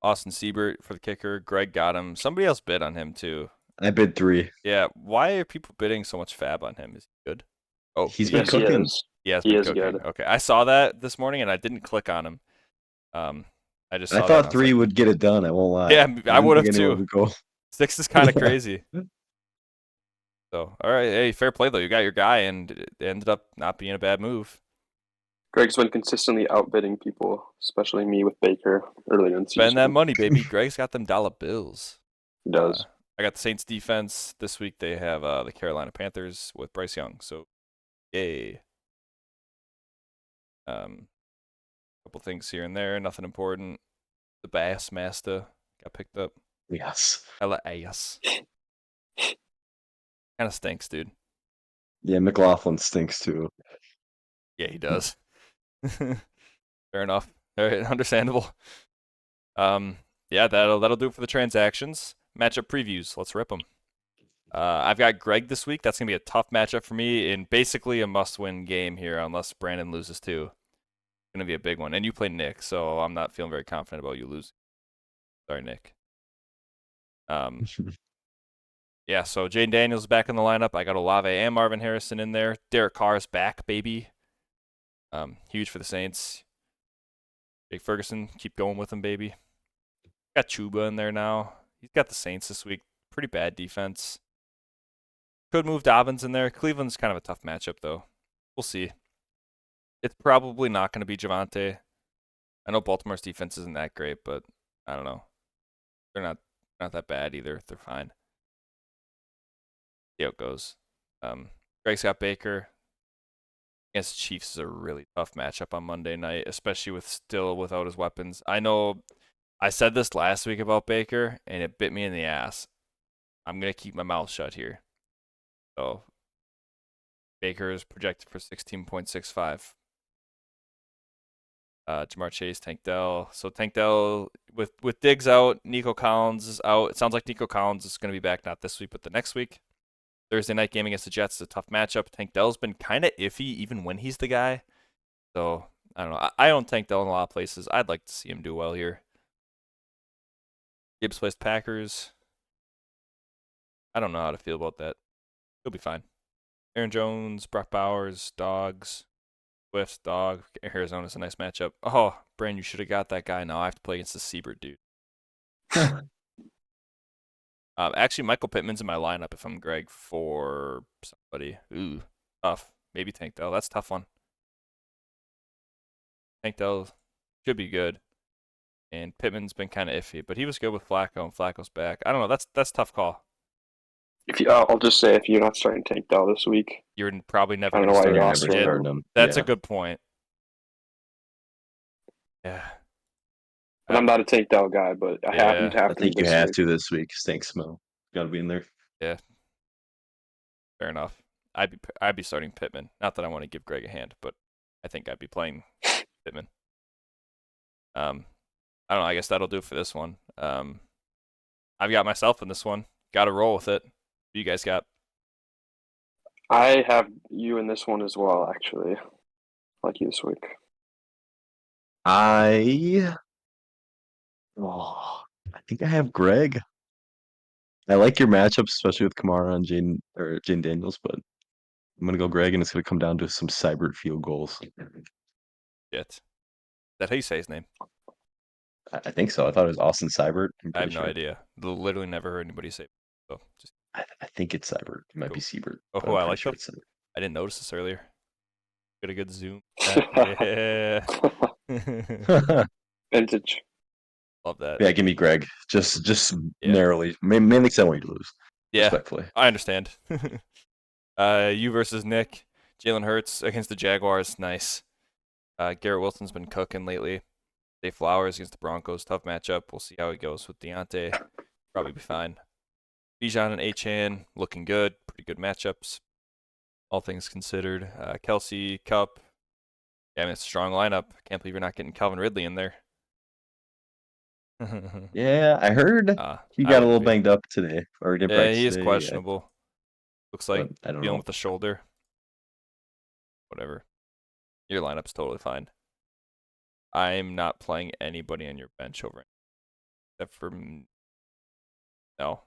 Austin Siebert for the kicker. Greg got him. Somebody else bid on him, too. I bid 3. Yeah, why are people bidding so much fab on him? Is he good? Oh, he's been cooking. He is good. Okay, I saw that this morning, and I didn't click on him. I thought 3 would get it done. I won't lie. Yeah, I would have too. 6 is kind of crazy. So, all right, hey, fair play though. You got your guy, and it ended up not being a bad move. Greg's been consistently outbidding people, especially me with Baker earlier in the season. Spend that money, baby. Greg's got them dollar bills. He does. I got the Saints defense this week. They have the Carolina Panthers with Bryce Young. So, yay. Couple things here and there, nothing important. The Bassmaster got picked up. Yes. Hella ass. Kind of stinks, dude. Yeah, McLaughlin stinks too. Yeah, he does. Fair enough. Very understandable. Yeah, that'll do it for the transactions. Matchup previews. Let's rip them. I've got Greg this week. That's gonna be a tough matchup for me, and basically a must-win game here, unless Brandon loses too. It's gonna be a big one. And you play Nick, so I'm not feeling very confident about you losing. Sorry, Nick. Yeah, so Jaden Daniels back in the lineup. I got Olave and Marvin Harrison in there. Derek Carr is back, baby. Huge for the Saints. Jake Ferguson, keep going with him, baby. Got Chuba in there now. He's got the Saints this week. Pretty bad defense. Could move Dobbins in there. Cleveland's kind of a tough matchup, though. We'll see. It's probably not going to be Javonte. I know Baltimore's defense isn't that great, but I don't know. They're not that bad either. They're fine. See how it goes. Greg's got Baker. Against Chiefs is a really tough matchup on Monday night, especially without his weapons. I know I said this last week about Baker, and it bit me in the ass. I'm going to keep my mouth shut here. So, Baker is projected for 16.65. Jamar Chase, Tank Dell. So Tank Dell, with Diggs out, Nico Collins is out. It sounds like Nico Collins is going to be back not this week, but the next week. Thursday night game against the Jets is a tough matchup. Tank Dell's been kind of iffy even when he's the guy. So, I don't know. I own Tank Dell in a lot of places. I'd like to see him do well here. Gibbs plays Packers. I don't know how to feel about that. He'll be fine. Aaron Jones, Brock Bowers, Dogs. Swift, Dog. Arizona's a nice matchup. Oh, Brand, you should have got that guy. Now I have to play against the Siebert dude. Actually, Michael Pittman's in my lineup if I'm Greg for somebody. Ooh, tough. Maybe Tank Dell. That's a tough one. Tank Dell should be good. And Pittman's been kind of iffy, but he was good with Flacco, and Flacco's back. I don't know. That's a tough call. I'll just say, if you're not starting Tank Dell this week, You're probably never I going don't to know why start you're him. rostering him. That's a good point. Yeah. And I'm not a Tank Dell guy, but I have to. I think you have to this week. Stinks, Mo. Got to be in there. Yeah. Fair enough. I'd be starting Pittman. Not that I want to give Greg a hand, but I think I'd be playing Pittman. I don't know. I guess that'll do it for this one. I've got myself in this one. Got to roll with it. What do you guys got? I have you in this one as well, actually. Like you this week. Oh, I think I have Greg. I like your matchups, especially with Kamara and Jane Daniels, but I'm gonna go Greg, and it's gonna come down to some Seibert field goals. Shit. Is that how you say his name? I think so. I thought it was Austin Seibert. I have no idea. Literally never heard anybody say it. So just I think it's Seibert. It might be Siebert. Oh, but I'm I pretty like sure that. it's Seibert. I didn't notice this earlier. Get a good zoom. Yeah. Vintage. Love that. Yeah, give me Greg. Just Yeah. narrowly. Mainly because I want you to lose. Yeah, Respectfully. I understand. You versus Nick. Jalen Hurts against the Jaguars. Nice. Garrett Wilson's been cooking lately. Zay Flowers against the Broncos. Tough matchup. We'll see how it goes with Deontay. Probably be fine. Bijan and Achane looking good. Pretty good matchups. All things considered. Kelsey, Cup. Yeah, I mean, it's a strong lineup. Can't believe you're not getting Calvin Ridley in there. Yeah, I heard he got a little banged up today. Or he didn't practice he is today. questionable. Looks like I don't dealing know. with the shoulder. Whatever. Your lineup's totally fine. I'm not playing anybody on your bench over except for no.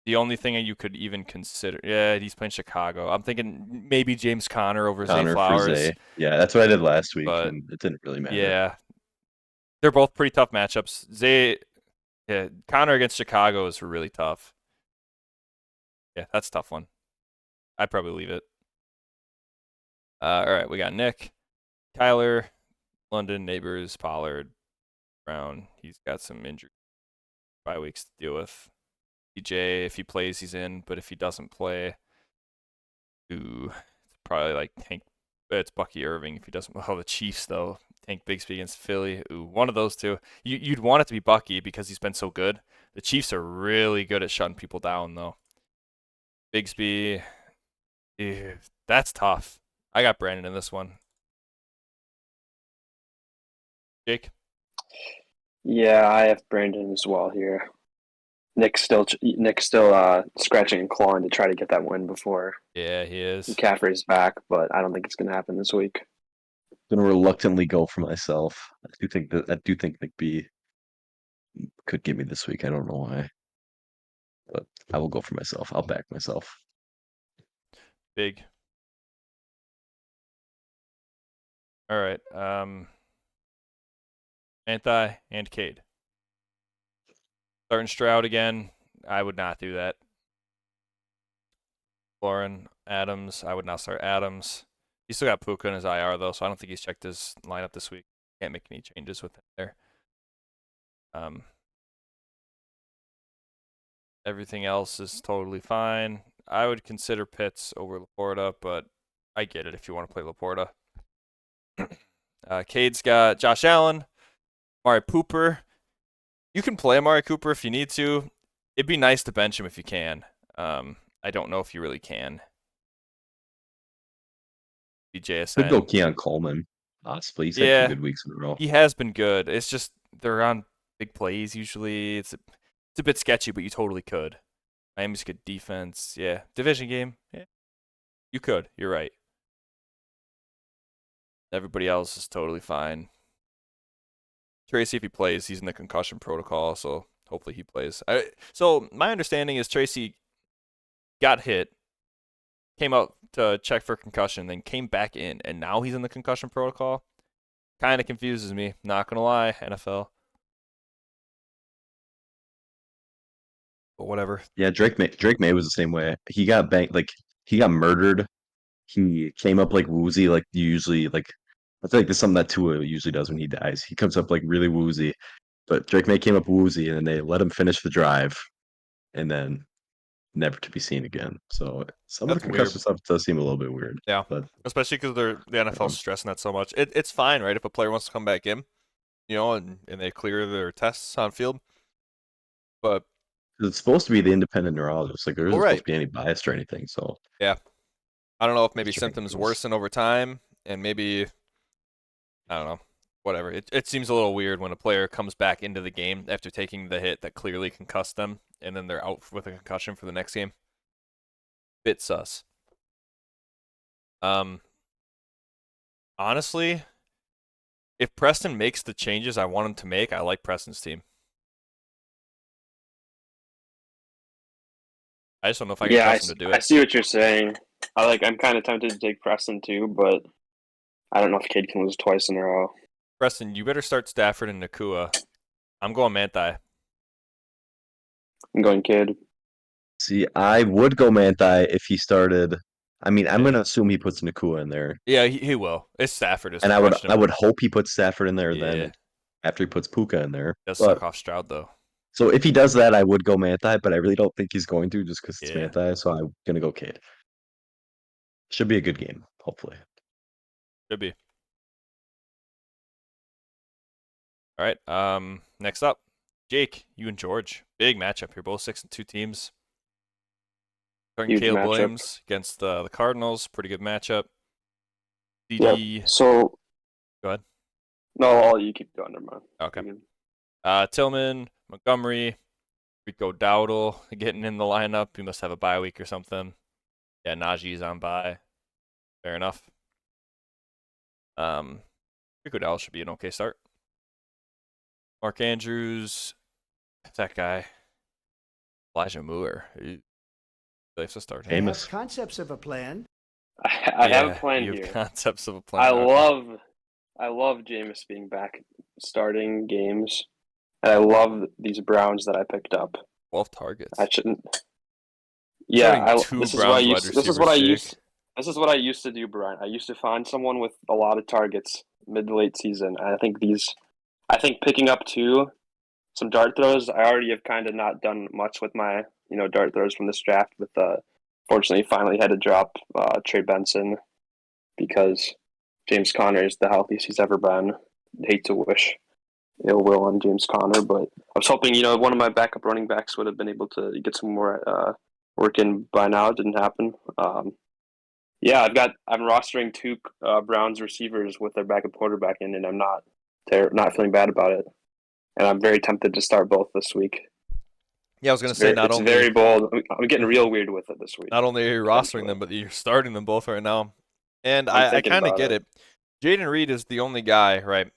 The only thing you could even consider, yeah, he's playing Chicago. I'm thinking maybe James Conner over Zay Flowers. Yeah, that's what I did last week, and it didn't really matter. Yeah, they're both pretty tough matchups. Conner against Chicago is really tough. Yeah, that's a tough one. I'd probably leave it. All right, we got Nick, Kyler, London, Neighbors, Pollard, Brown. He's got some injury 5 weeks to deal with. DJ, if he plays, he's in, but if he doesn't play, it's probably like it's Bucky Irving if he doesn't. Oh, the Chiefs though. Tank Bigsby against Philly. One of those two. You'd want it to be Bucky because he's been so good. The Chiefs are really good at shutting people down though. Bigsby, that's tough. I got Brandon in this one. Jake? Yeah, I have Brandon as well here. Nick's still scratching and clawing to try to get that win before. Yeah, he is. McCaffrey's back, but I don't think it's going to happen this week. I'm gonna reluctantly go for myself. I do think McBee could get me this week. I don't know why, but I will go for myself. I'll back myself. Big. All right. Anti and Cade. Starting Stroud again. I would not do that. Lauren, Adams. I would not start Adams. He's still got Puka in his IR though, so I don't think he's checked his lineup this week. Can't make any changes with him there. Everything else is totally fine. I would consider Pitts over Laporta, but I get it if you want to play Laporta. Cade's got Josh Allen, Amari Cooper. You can play Amari Cooper if you need to. It'd be nice to bench him if you can. I don't know if you really can. BJSN. Could go Keon Coleman, possibly. He's had 2 good weeks in a row. He has been good. It's just they're on big plays usually. It's a bit sketchy, but you totally could. Miami's good defense. Yeah. Division game. Yeah. You could. You're right. Everybody else is totally fine. Tracy, if he plays, he's in the concussion protocol, so hopefully he plays. So my understanding is Tracy got hit, came out to check for concussion, then came back in, and now he's in the concussion protocol. Kind of confuses me. Not gonna lie, NFL. But whatever. Yeah, Drake May was the same way. He got banged, he got murdered. He came up like woozy, like usually, like I feel like this is something that Tua usually does when he dies. He comes up like really woozy, but Drake May came up woozy, and then they let him finish the drive, and then never to be seen again. So some of the concussion stuff does seem a little bit weird. Yeah, but especially because the NFL's stressing that so much. It's fine, right? If a player wants to come back in, and they clear their tests on field, but it's supposed to be the independent neurologist. Like there isn't supposed to be any bias or anything. So yeah, I don't know if maybe symptoms worsen over time, and maybe I don't know. Whatever. It seems a little weird when a player comes back into the game after taking the hit that clearly concussed them, and then they're out with a concussion for the next game. Bit sus. Honestly, if Preston makes the changes I want him to make, I like Preston's team. I just don't know if I can trust him to do it. I see what you're saying. I'm kind of tempted to take Preston too, but I don't know if Cade can lose twice in a row. Preston, you better start Stafford and Nakua. I'm going Manti. I'm going Cade. See, I would go Manti if he started. I mean, I'm gonna assume he puts Nakua in there. Yeah, he will. It's Stafford. And I would hope he puts Stafford in there then after he puts Puka in there. Does suck off Stroud though. So if he does that, I would go Manti, but I really don't think he's going to just because it's Manti. So I'm gonna go Cade. Should be a good game, hopefully. Should be. All right. Next up, Jake, you and George. Big matchup here. Both 6-2 teams. Caleb matchup. Williams against the Cardinals. Pretty good matchup. CD. Yep. So. Go ahead. No, you keep going. Never mind. Okay. Tillman, Montgomery, Rico Dowdle getting in the lineup. You must have a bye week or something. Yeah, Najee's on bye. Fair enough. Rico Dowdle should be an okay start. Mark Andrews, that guy. Elijah Moore. He have to start him. Have concepts of a plan. I have a plan you here. Have concepts of a plan. I love Jameis being back starting games, and I love these Browns that I picked up. 12 targets. I shouldn't. Yeah, this is what I used to do, Brian. I used to find someone with a lot of targets mid to late season. And I think picking up some dart throws. I already have kind of not done much with my dart throws from this draft. With fortunately, finally had to drop Trey Benson because James Conner is the healthiest he's ever been. Hate to wish ill will on James Conner, but I was hoping one of my backup running backs would have been able to get some more work in by now. It didn't happen. I'm rostering 2 Browns receivers with their backup quarterback in, and I'm not feeling bad about it. And I'm very tempted to start both this week. Yeah, I was going to say it's very bold. I'm getting real weird with it this week. Not only are you rostering them, but you're starting them both right now. And I kind of get it. Jayden Reed is the only guy, right,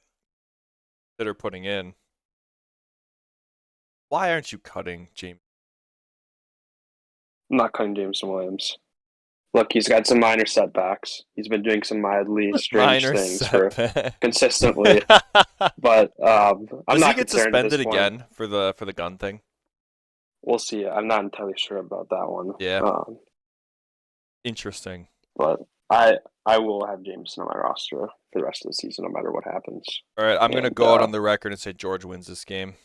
that are putting in. Why aren't you cutting James? I'm not cutting Jameson Williams. Look, he's got some minor setbacks. He's been doing some mildly strange things consistently. But I'm not concerned. Does he get suspended again for the gun thing? We'll see. I'm not entirely sure about that one. Yeah. Interesting. But I will have Jameson on my roster for the rest of the season, no matter what happens. All right, I'm going to go out on the record and say George wins this game.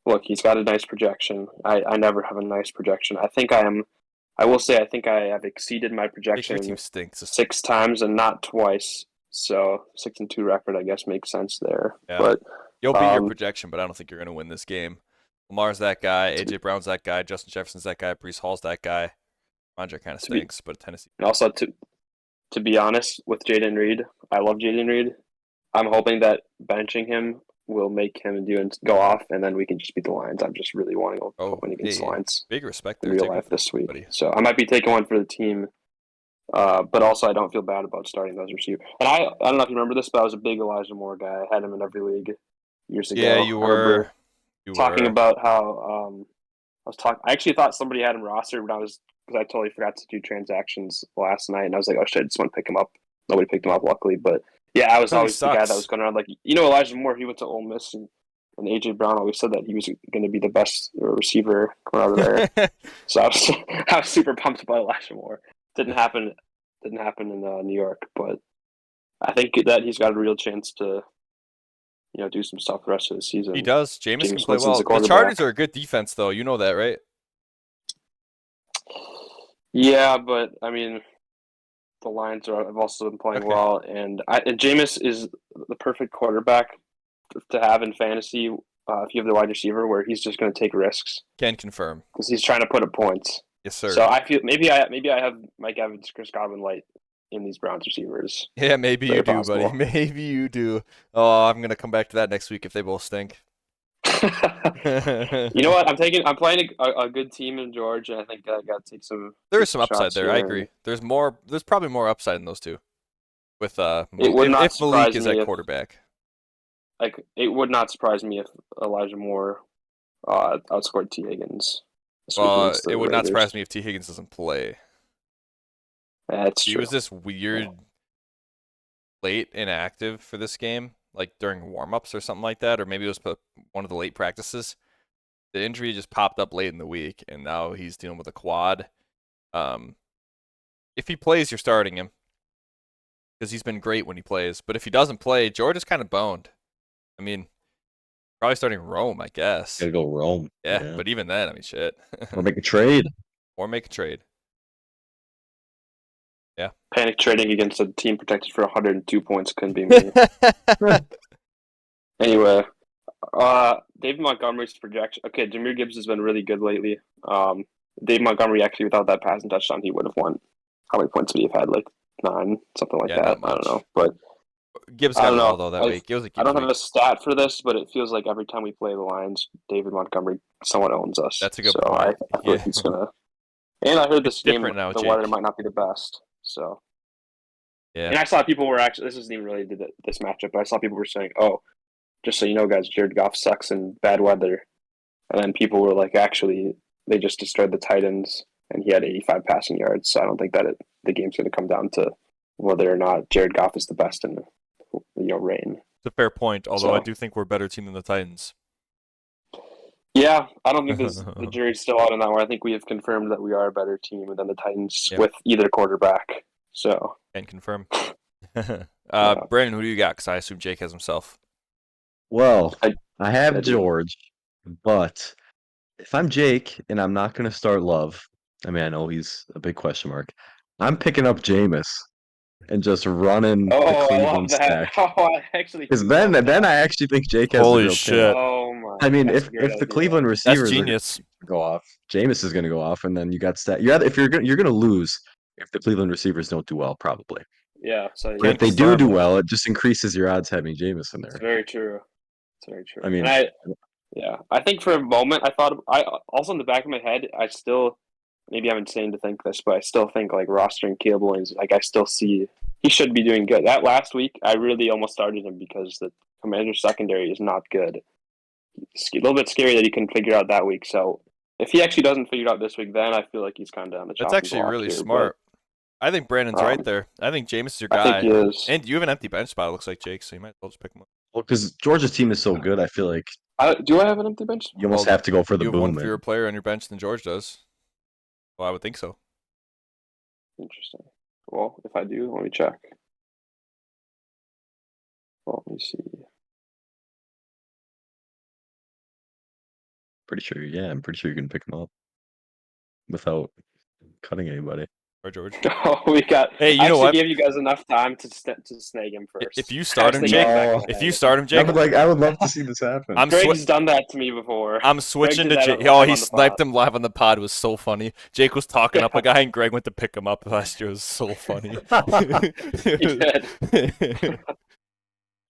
Look, he's got a nice projection. I never have a nice projection. I will say I think I have exceeded my projection 6 times and not twice. So 6-2 record, I guess, makes sense there. Yeah. But you'll beat your projection, but I don't think you're going to win this game. Lamar's that guy. AJ Brown's that guy. Justin Jefferson's that guy. Breece Hall's that guy. Andre kind of stinks, but Tennessee. And also, to be honest, with Jayden Reed, I love Jayden Reed. I'm hoping that benching him will make him go off, and then we can just beat the Lions. I'm just really wanting to win against the Lions. Big respect in there. Real life this week. Buddy. So I might be taking one for the team, but also I don't feel bad about starting those receivers. And I don't know if you remember this, but I was a big Elijah Moore guy. I had him in every league years ago. Yeah, you were. Talking about how I actually thought somebody had him rostered because I totally forgot to do transactions last night, and I was like, oh shit, I just want to pick him up. Nobody picked him up, luckily, but yeah, I was always the guy that was going around like, Elijah Moore, he went to Ole Miss, and AJ Brown always said that he was going to be the best receiver coming out of there. So I was super pumped about Elijah Moore. Didn't happen in New York, but I think that he's got a real chance to do some stuff the rest of the season. He does. Jameis can play well. The Chargers are a good defense, though. You know that, right? Yeah, but I mean, the Lions have also been playing well, and Jameis is the perfect quarterback to have in fantasy if you have the wide receiver, where he's just going to take risks. Can confirm because he's trying to put up points. Yes, sir. So I feel maybe I have Mike Evans, Chris Godwin light in these Browns receivers. Yeah, maybe you do, buddy. Maybe you do. Oh, I'm going to come back to that next week if they both stink. You know what? I'm playing a good team in Georgia. I think I got to take some. There's some upside there. I agree. There's probably more upside in those two. With it would not if Malik is at quarterback. It would not surprise me if Elijah Moore outscored T. Higgins this week Well, against the it would not Raiders. surprise me if T. Higgins doesn't play. That's He true. was this weird late inactive for this game, like during warm-ups or something like that, or maybe it was one of the late practices. The injury just popped up late in the week, and now he's dealing with a quad. If he plays, you're starting him because he's been great when he plays. But if he doesn't play, George is kind of boned. I mean, probably starting Rome, I guess. Gotta go Rome. Yeah, but even then, I mean, shit. Or make a trade. Or make a trade. Yeah. Panic trading against a team protected for 102 points couldn't be me. Anyway, David Montgomery's projection. Okay, Jahmyr Gibbs has been really good lately. David Montgomery, actually, without that passing touchdown, he would have won. How many points would he have had? Like 9, something like that. I don't know. But Gibbs got it all, though, that week. It was a I don't have a stat for this, but it feels like every time we play the Lions, David Montgomery, someone owns us. That's a good point. I feel like he's going to. And I heard this game, now, the weather might not be the best. So. Yeah. And I saw people were actually, this isn't even related to this matchup, but I saw people were saying, oh, just so you know, guys, Jared Goff sucks in bad weather. And then people were like, actually, they just destroyed the Titans, and he had 85 passing yards. So I don't think that the game's going to come down to whether or not Jared Goff is the best in the rain. It's a fair point, although I do think we're a better team than the Titans. Yeah, I don't think the jury's still out on that one. I think we have confirmed that we are a better team than the Titans with either quarterback. So can confirm. Brandon, who do you got? Because I assume Jake has himself. Well, I have George, but if I'm Jake and I'm not going to start Love, I mean, I know he's a big question mark. I'm picking up Jameis and just running the Cleveland stack. Because then I actually think Jake has Holy a real shit. Oh my! I mean, if the Cleveland receivers genius. go off, Jameis is going to go off, and then you got stat. If you're going to lose if the Cleveland receivers don't do well, probably. Yeah. So but if they do well, it just increases your odds having Jameis in there. It's very true. It's very true. I mean, I think for a moment I thought also in the back of my head I still maybe I'm insane to think this, but I still think like rostering Caleb Williams, like I still see he should be doing good. That last week I really almost started him because the Commanders secondary is not good. It's a little bit scary that he couldn't figure it out that week. So if he actually doesn't figure it out this week, then I feel like he's kind of on the chopping block. That's actually really smart. I think Brandon's right there. I think Jameis is your guy. I think he is. And you have an empty bench spot, it looks like, Jake, so you might as well just pick him up. Well, because Georgia's team is so good, I feel like. Do I have an empty bench? You almost have to go for the boom. You have one fewer player on your bench than George does. Well, I would think so. Interesting. Well, if I do, let me check. Well, let me see. I'm pretty sure you can pick him up without cutting anybody. Or George. Oh, we got. Hey, you know what? Gave you guys enough time to snag him first. If you start him, Jake. I would love to see this happen. Greg's done that to me before. I'm switching to Jake. Oh, he sniped him live on the pod. It was so funny. Jake was talking up a guy, and Greg went to pick him up last year. It was so funny. He did.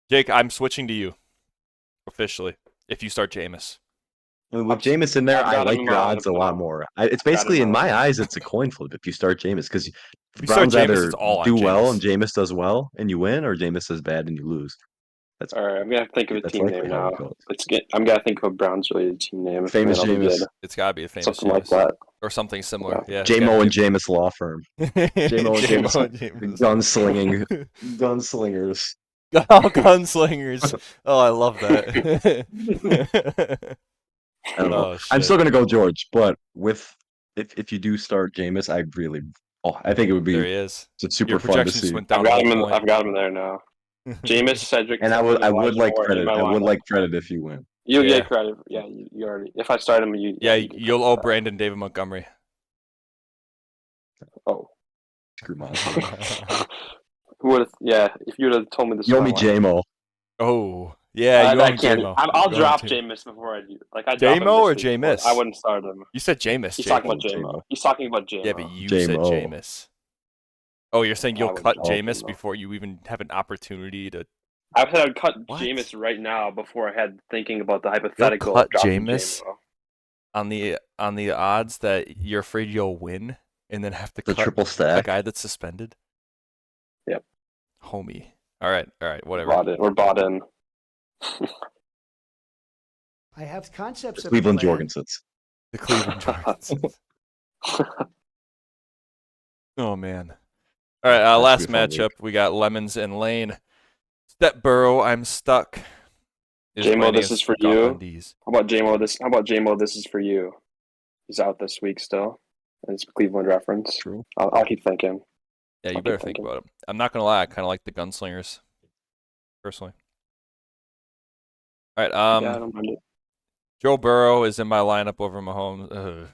Jake, I'm switching to you officially. If you start Jameis. With Jameis in there, I like your odds a lot more. It's basically, in my eyes, it's a coin flip if you start Jameis, because the Browns either do well and Jameis does well and you win, or Jameis does bad and you lose. That's all right. I'm gonna think of a team name now. I'm gonna think of a Browns-related team name. Famous Jameis. It's gotta be a famous something Jameis. like that, or something similar. Yeah. J-Mo and Jameis Law Firm. J-Mo and Jameis. Gunslingers. Oh, gunslingers. Oh, I love that. I don't know. I'm still gonna go George, but if you do start Jameis, I think it would be. There he is. It's super fun to see. Went down I've got him in there now. Jameis, Cedric, and I would like credit. I would like credit if you win. You'll get credit. Yeah, you already. If I start him, you. Yeah, you'll owe Brandon David Montgomery. Oh. Screw my. Who would have? Yeah, if you would have told me this. You owe me J-Mo. Oh. Yeah, you I can't. I'll drop Jameis before I do. J-Mo or Jameis? I wouldn't start him. You said Jameis. He's talking about J-Mo. He's talking about J-Mo. Yeah, but you said Jameis. Oh, you're saying you'll cut Jameis before you even have an opportunity to. I said I'd cut Jameis right now before I had thinking about the hypothetical. You'll cut Jameis on the odds that you're afraid you'll win and then have to cut triple stack a guy that's suspended. Yep. Homie. All right, whatever. We're bought in. I have concepts. Cleveland Jorgensen's. The Cleveland Jorgens. Oh man. All right, last matchup. We got Lemons and Lane. Step Burrow, I'm stuck. J-Mo, this is for you. D's. How about J-Mo? This is for you. He's out this week still. It's Cleveland reference. True. I'll keep thinking. Yeah, you better think about it. I'm not gonna lie, I kind of like the Gunslingers, personally. All right, yeah, I don't mind it. Joe Burrow is in my lineup over Mahomes.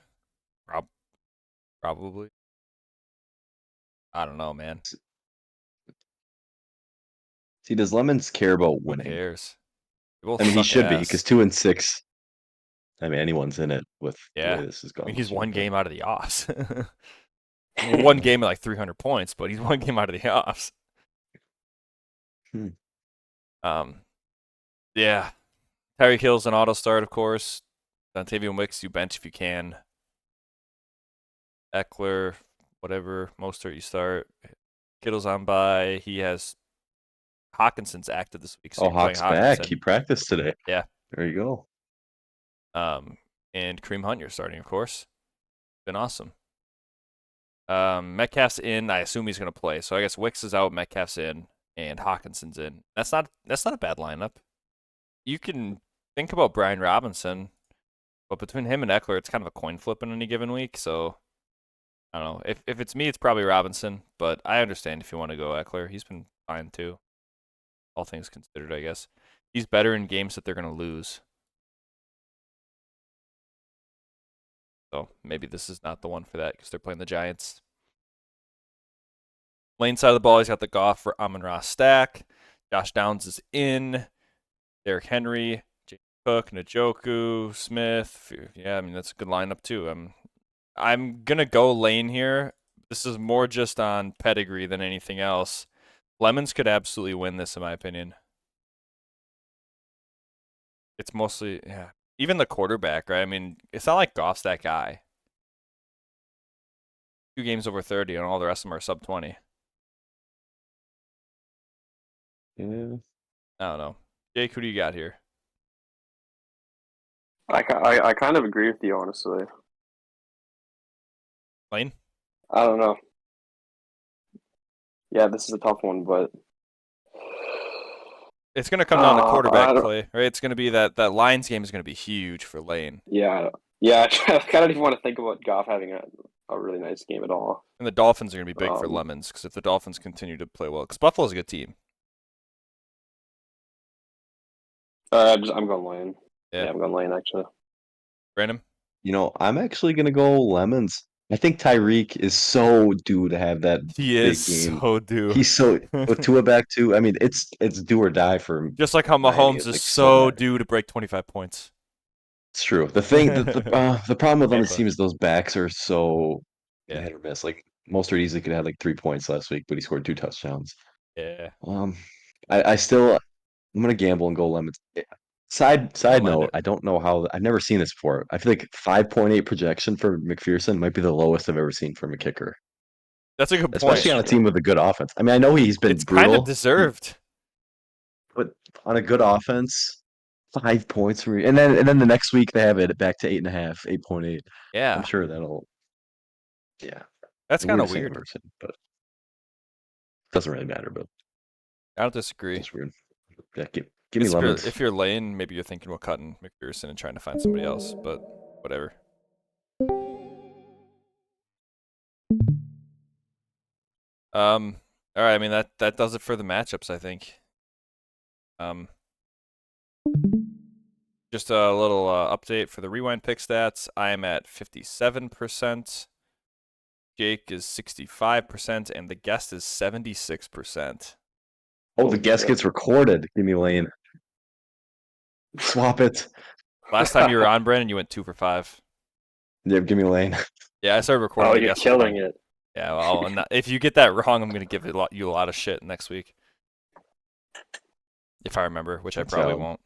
Probably. I don't know, man. See, does Lemons care about winning? Who cares? I mean, he should be, because 2-6. I mean, anyone's in it with the way this is going. I mean, he's one game out of the offs. One game at like 300 points, but he's one game out of the offs. Yeah. Tyreek Hill's an auto start, of course. Dontavian Wicks, you bench if you can. Eckler, whatever. Mostert, you start. Kittle's on bye. He has Hawkinson's active this week. So Hawk's back. He practiced today. Yeah. There you go. And Kareem Hunt, you're starting, of course. Been awesome. Metcalf's in. I assume he's going to play. So I guess Wicks is out, Metcalf's in, and Hawkinson's in. That's not a bad lineup. You can think about Brian Robinson, but between him and Eckler, it's kind of a coin flip in any given week. So I don't know. If it's me, it's probably Robinson, but I understand if you want to go Eckler. He's been fine too, all things considered, I guess. He's better in games that they're going to lose. So maybe this is not the one for that because they're playing the Giants. Lane side of the ball, he's got the Goff for Amon-Ra stack. Josh Downs is in. Derrick Henry, James Cook, Njoku, Smith. Yeah, I mean, that's a good lineup too. I'm going to go Lane here. This is more just on pedigree than anything else. Lemons could absolutely win this, in my opinion. It's mostly, yeah. Even the quarterback, right? I mean, it's not like Goff's that guy. 2 games over 30, and all the rest of them are sub 20. Yeah. I don't know. Jake, who do you got here? I kind of agree with you, honestly. Lane? I don't know. Yeah, this is a tough one, but it's going to come down to quarterback play, right? It's going to be that Lions game is going to be huge for Lane. Yeah. I kind of don't even want to think about Goff having a really nice game at all. And the Dolphins are going to be big for Lemons because if the Dolphins continue to play well, because Buffalo's a good team. I'm going Lane. Yeah, I'm going Lane, actually. Brandon? I'm actually going to go Lemons. I think Tyreek is so due to have that He big is game. so due. He's so with Tua back too. I mean, it's do or die for him. Just like how Mahomes is so due to break 25 points. It's true. The thing, the problem with him, it seems those backs are so hit or miss. Like Mostert easily could have like 3 points last week, but he scored 2 touchdowns. Yeah. I'm gonna gamble and go Lemons. Side note, I don't know how. I've never seen this before. I feel like 5.8 projection for McPherson might be the lowest I've ever seen from a kicker. That's a good point. Especially on a team with a good offense. I mean, I know he's been it's brutal. Kind of deserved. But on a good offense, 5 points for me. And then the next week they have it back to 8.5, 8.8. Yeah. I'm sure that'll. Yeah. That's kind of weird. But it doesn't really matter. But I don't disagree. It's weird. Yeah, give me Lemons. If you're Lane, maybe you're thinking about cutting McPherson and trying to find somebody else, but whatever. All right, I mean that does it for the matchups, I think. Just a little update for the rewind pick stats. I am at 57%. Jake is 65%, and the guest is 76%. Oh, the guest gets recorded. Give me Lane. Swap it. Last time you were on, Brandon, you went 2 for 5. Yeah, give me Lane. Yeah, I started recording. Oh, you're killing it. Yeah, well, if you get that wrong, I'm going to give you a lot of shit next week. If I remember, which I probably won't.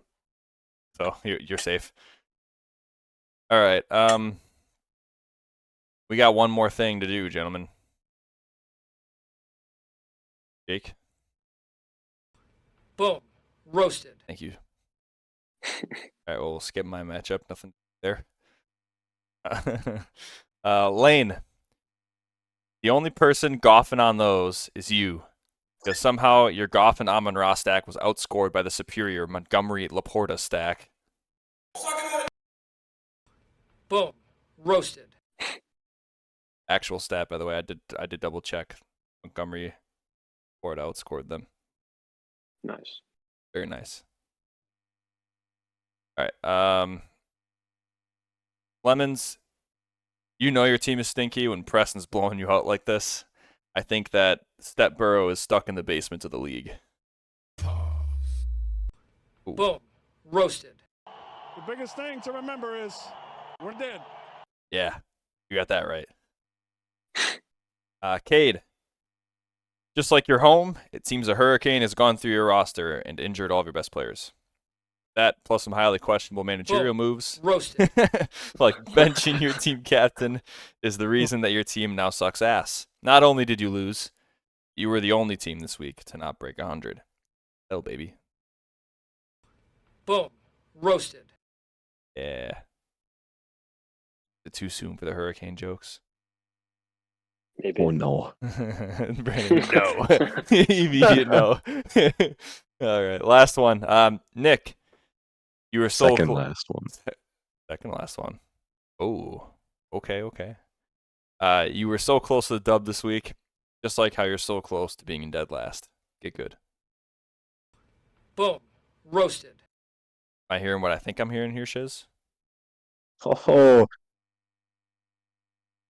So you're safe. All right. We got one more thing to do, gentlemen. Jake? Boom. Roasted. Thank you. All right, well, we'll skip my matchup. Nothing there. Lane, the only person golfing on those is you. Because somehow your Goff and Amon-Ra stack was outscored by the superior Montgomery Laporta stack. Boom. Roasted. Actual stat, by the way. I did double check. Montgomery Laporta outscored them. Nice. Very nice. All right. Lemons, you know your team is stinky when Preston's blowing you out like this. I think that Step Burrow is stuck in the basement of the league. Ooh. Boom. Roasted. The biggest thing to remember is we're dead. Yeah, you got that right. Cade, just like your home, it seems a hurricane has gone through your roster and injured all of your best players. That plus some highly questionable managerial moves, Roasted. like benching your team captain, is the reason that your team now sucks ass. Not only did you lose, you were the only team this week to not break 100. Hell, baby. Boom. Roasted. Yeah. Is it too soon for the hurricane jokes? Maybe. Oh no. Brandon, no. Immediate no. All right, last one. Nick, you were so Second last one. Second last one. Oh, okay. You were so close to the dub this week, just like how you're so close to being in dead last. Get good. Boom. Roasted. Am I hearing what I think I'm hearing here, Shiz? Oh,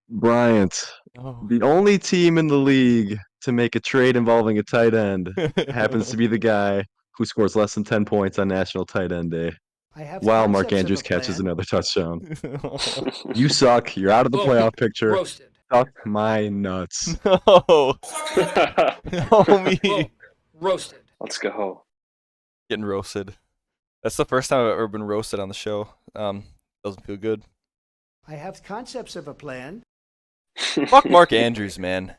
Bryant, the only team in the league to make a trade involving a tight end happens to be the guy who scores less than 10 points on National Tight End Day. While Mark Andrews catches another touchdown. You suck. You're out of the playoff picture. Roasted. Suck my nuts. No. Homie. Boom. Roasted. Let's go. Getting roasted. That's the first time I've ever been roasted on the show. Doesn't feel good. I have concepts of a plan. Fuck Mark Andrews, man.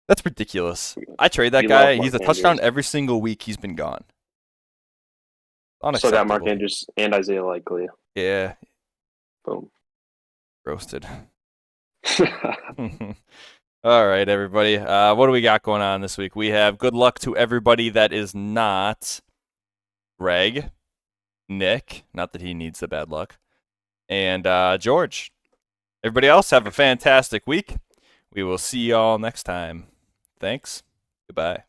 That's ridiculous. I trade that We guy. love Mark He's a touchdown Andrews. every single week he's been gone. So Unacceptable. got Mark Andrews and Isaiah Likely. Yeah, Boom. roasted. All right, everybody. What do we got going on this week? We have good luck to everybody that is not Greg, Nick, not that he needs the bad luck, and George. Everybody else, have a fantastic week. We will see y'all next time. Thanks. Goodbye.